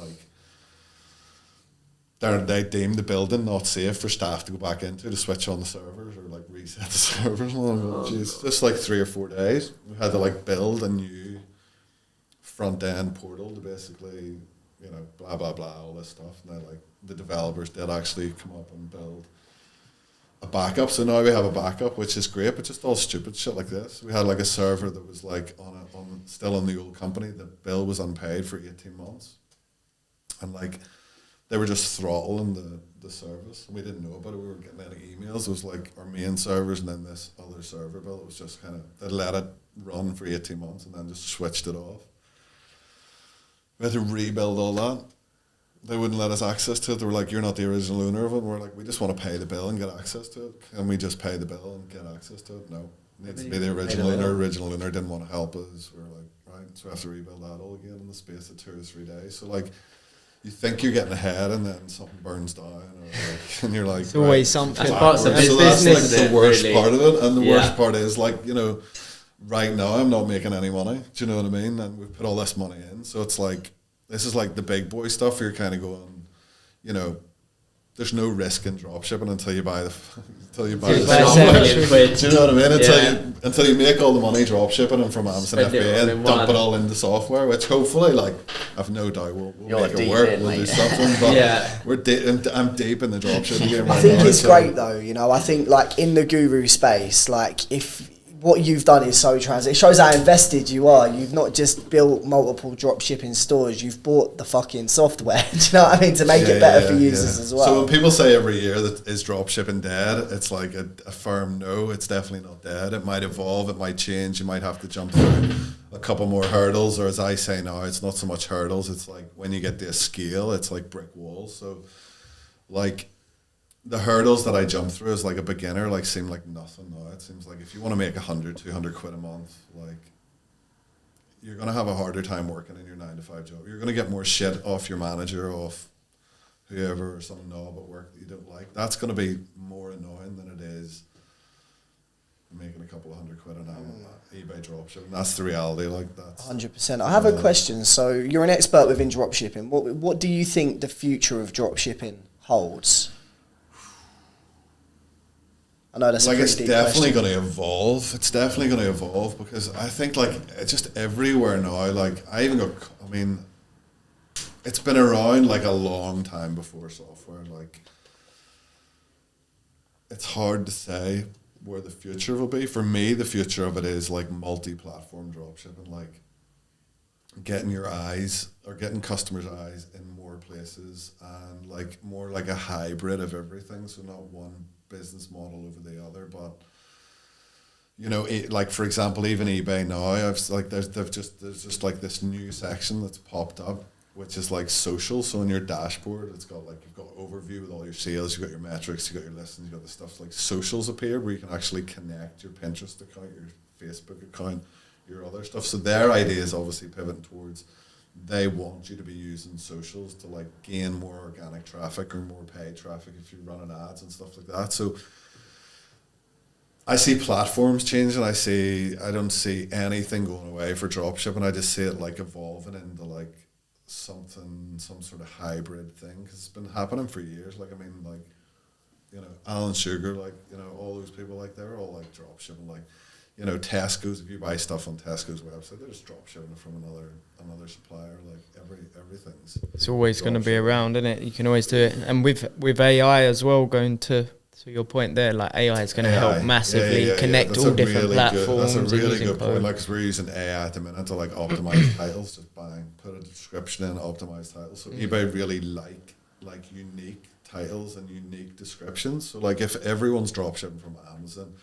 they deemed the building not safe for staff to go back into to switch on the servers or reset the servers. Jeez, just 3 or 4 days. We had to build a new front end portal to basically, blah blah blah, all this stuff. And then the developers did actually come up and build a backup. So now we have a backup, which is great, but just all stupid shit like this. We had a server that was still on the old company. The bill was unpaid for 18 months, and they were just throttling the service. We didn't know about it. We weren't getting any emails. It was like our main servers and then this other server bill. It was just kind of, they let it run for 18 months and then just switched it off. We had to rebuild all that. They wouldn't let us access to it. They were like, you're not the original owner of it. And we're like, we just want to pay the bill and get access to it. Can we just pay the bill and get access to it? No. It needs to be the original owner. Original owner didn't want to help us. We were like, right, so we have to rebuild that all again in the space of 2 or 3 days. So like, you think you're getting ahead and then something burns down, or like, and you're like, it's always something. So that's like the worst part of it. And the worst part is like, you know, right now I'm not making any money. Do you know what I mean? And we've put all this money in. So it's like, this is like the big boy stuff. You're kind of going, you know, there's no risk in dropshipping until you buy the software. Do you know what I mean? Until you make all the money dropshipping and from Amazon FBA and dump it all into software, which hopefully, like, I've no doubt we'll make it work. We'll do something. But I'm deep in the dropshipping game. I think it's great though. You know, I think like in the guru space, like if what you've done is so it shows how invested you are. You've not just built multiple dropshipping stores, you've bought the fucking software, do you know what I mean, to make it better for users as well. So when people say every year that is dropshipping dead, it's like a firm no, it's definitely not dead. It might evolve, it might change, you might have to jump through a couple more hurdles, or as I say now, it's not so much hurdles, it's like when you get to a scale, it's like brick walls. So like, the hurdles that I jump through as like a beginner like seem like nothing now. It seems like if you want to make 100, 200 quid a month, like you're going to have a harder time working in your 9-to-5 job. You're going to get more shit off your manager, off whoever, or some knob at work that you don't like. That's going to be more annoying than it is making a couple of £100 an hour eBay dropshipping. That's the reality. Like that's 100%. I have a question. So you're an expert within dropshipping. What do you think the future of dropshipping holds? I know that's like it's definitely going to evolve. It's definitely going to evolve because I think like it's just everywhere now. Like I mean, it's been around like a long time before software. Like it's hard to say where the future will be. For me, the future of it is like multi-platform dropshipping, like getting your eyes or getting customers' eyes in more places and like more like a hybrid of everything. So not one business model over the other, but you know, like for example, even eBay now, I've like there's just like this new section that's popped up, which is like social. So in your dashboard, it's got like you've got overview with all your sales, you've got your metrics, you've got your listings, you've got the stuff like socials appear where you can actually connect your Pinterest account, your Facebook account, your other stuff. So their idea is obviously pivoting towards they want you to be using socials to like gain more organic traffic or more paid traffic if you're running ads and stuff like that. So I see platforms changing. I don't see anything going away for dropshipping. I just see it like evolving into like some sort of hybrid thing because it's been happening for years. Like I mean, like you know, Alan Sugar, like you know, all those people like they're all like dropshipping, like. You know, Tesco's, if you buy stuff on Tesco's website, they're just drop shipping it from another supplier. Like everything's. It's always going to be around, isn't it? You can always do it, and with AI as well. Going to your point there, like AI is going to help massively connect all different platforms. That's a really good point. Like, because we're using AI at the minute to like optimize titles, just put a description in, optimize titles. So eBay really like unique titles and unique descriptions. So like if everyone's drop shipping from Amazon,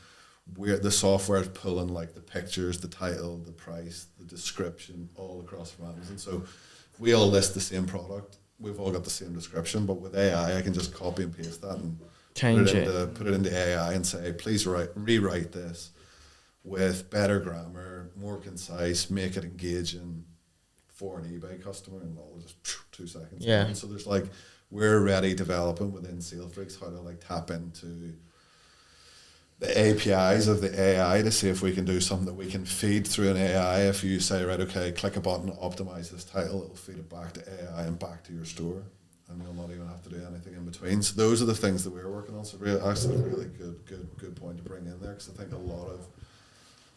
where the software is pulling like the pictures, the title, the price, the description all across from Amazon. So if we all list the same product, we've all got the same description, but with AI I can just copy and paste that and put it into AI and say, please rewrite this with better grammar, more concise, make it engaging for an eBay customer, and all just 2 seconds. Yeah. So there's like we're already developing within SaleFreaks how to like tap into the APIs of the AI to see if we can do something that we can feed through an AI. If you say, right, okay, click a button, optimize this title, it'll feed it back to AI and back to your store, and you'll not even have to do anything in between. So those are the things that we're working on. So actually a really good point to bring in there, because I think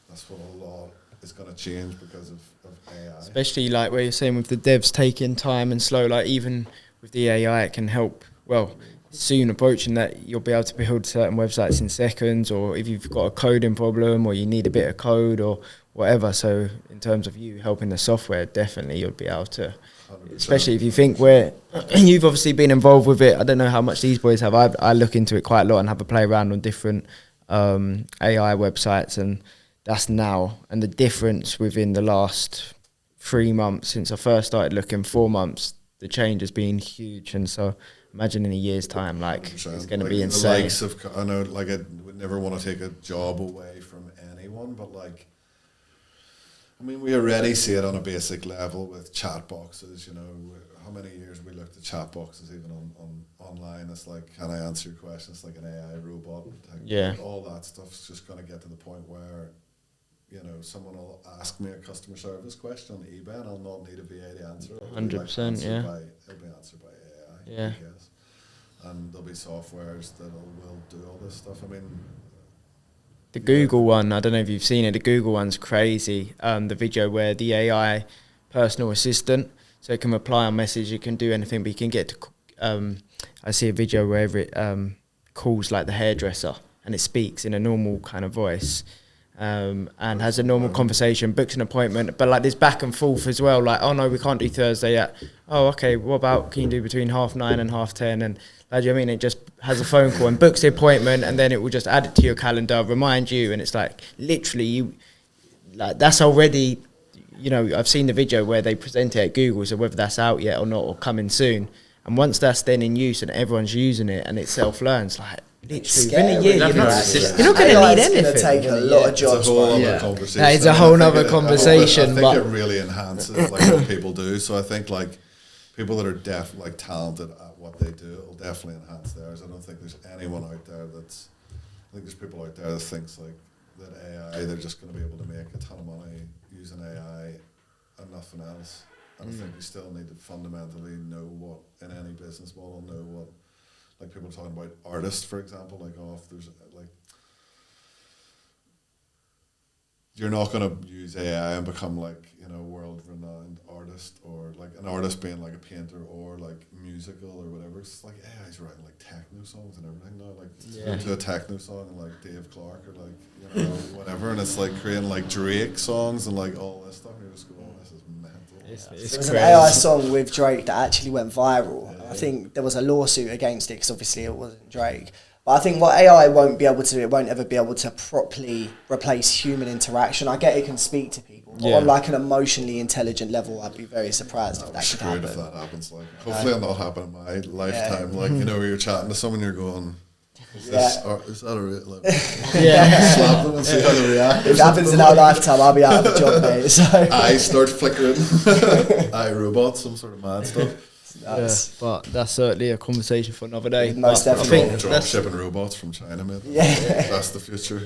that's what a lot is going to change because of AI. Especially like where you're saying with the devs taking time and slow, like even with the AI it can help, well, soon approaching that you'll be able to build certain websites in seconds, or if you've got a coding problem or you need a bit of code or whatever. So in terms of you helping the software, definitely you'll be able to, 100%. Especially if you think you've obviously been involved with it. I don't know how much these boys have. I look into it quite a lot and have a play around on different AI websites, and that's now. And the difference within the last 3 months since I first started looking, 4 months, the change has been huge. And so imagine in a year's time, like 100%. It's going to be insane. The likes of, I know, like, I would never want to take a job away from anyone, but like, I mean, we already see it on a basic level with chat boxes. You know, how many years we looked at chat boxes even on online? It's like, can I answer your question? It's like an AI robot. Yeah. All that stuff's just going to get to the point where, you know, someone will ask me a customer service question on eBay and I'll not need a VA to answer it. 100%, yeah. It'll be answered by AI, yeah. I guess. And there'll be softwares that will do all this stuff. I mean, the Google one, I don't know if you've seen it, the Google one's crazy. The video where the AI personal assistant, so it can reply on message, it can do anything, but you can get to, I see a video where it calls like the hairdresser and it speaks in a normal kind of voice. And has a normal conversation, books an appointment, but like there's back and forth as well, like, oh no, we can't do Thursday yet. Oh, okay, what about, can you do between 9:30 and 10:30? And like, do you know what I mean? It just has a phone call and books the appointment, and then it will just add it to your calendar, remind you, and it's like literally you, like that's already, you know, I've seen the video where they present it at Google, so whether that's out yet or not or coming soon, and once that's then in use and everyone's using it and it self-learns, like literally within a year, you're not going to need anything. It's going to take a lot of jobs. It's a whole other conversation. That is a whole other conversation. I think it really enhances like what people do. So I think like people that are like talented at what they do, it will definitely enhance theirs. I don't think there's anyone out there that's. I think there's people out there that thinks like that AI, they're just going to be able to make a ton of money using AI and nothing else. And I think you still need to fundamentally know what in any business model, know what. Like people are talking about artists, for example, like, oh, if there's like, you're not going to use AI and become like, you know, world-renowned artist, or like an artist being like a painter or like musical or whatever. It's like AI's writing like techno songs and everything now, like to a techno song and like Dave Clark or like, you know, whatever, and it's like creating like Drake songs and like all this stuff. And you're just going, oh, this is mental. There was an AI song with Drake that actually went viral. Yeah. I think there was a lawsuit against it because obviously it wasn't Drake. But I think what AI won't be able to do, it won't ever be able to properly replace human interaction. I get it can speak to people, but on like an emotionally intelligent level, I'd be very surprised if that could happen. If that happens, like hopefully it'll not happen in my lifetime. Like, you know, you're chatting to someone, you're going, is that a real? Like, slap them and see how they react. If it happens in our lifetime, I'll be out of the job, mate. So eyes start flickering. iRobot, some sort of mad stuff. But that's certainly a conversation for another day. Most definitely. Dropshipping robots from China, mate. That's the future.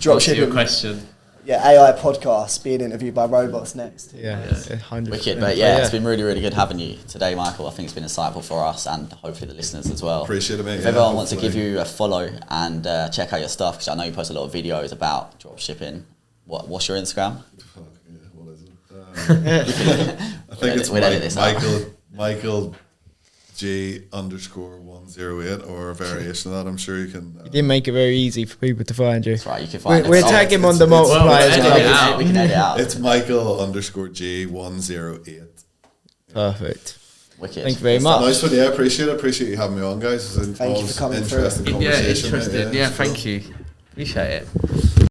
Dropshipping. Your question. AI podcast being interviewed by robots next. 100%. Wicked, but it's been really, really good having you today, Michael. I think it's been insightful for us and hopefully the listeners as well. Appreciate it, mate. If everyone wants to give you a follow and check out your stuff, because I know you post a lot of videos about dropshipping. What's your Instagram? What is it? I think it's Michael G_108 or a variation of that. I'm sure you can. You didn't make it very easy for people to find you. That's right, you can find We're tagging him on the multipliers. We can edit out. It's Michael_G108. Perfect. Wicked. Thank you very much. Nice one, Appreciate you having me on, guys. Thank you for coming through. Interesting conversation. Interesting. Yeah, thank you. Appreciate it.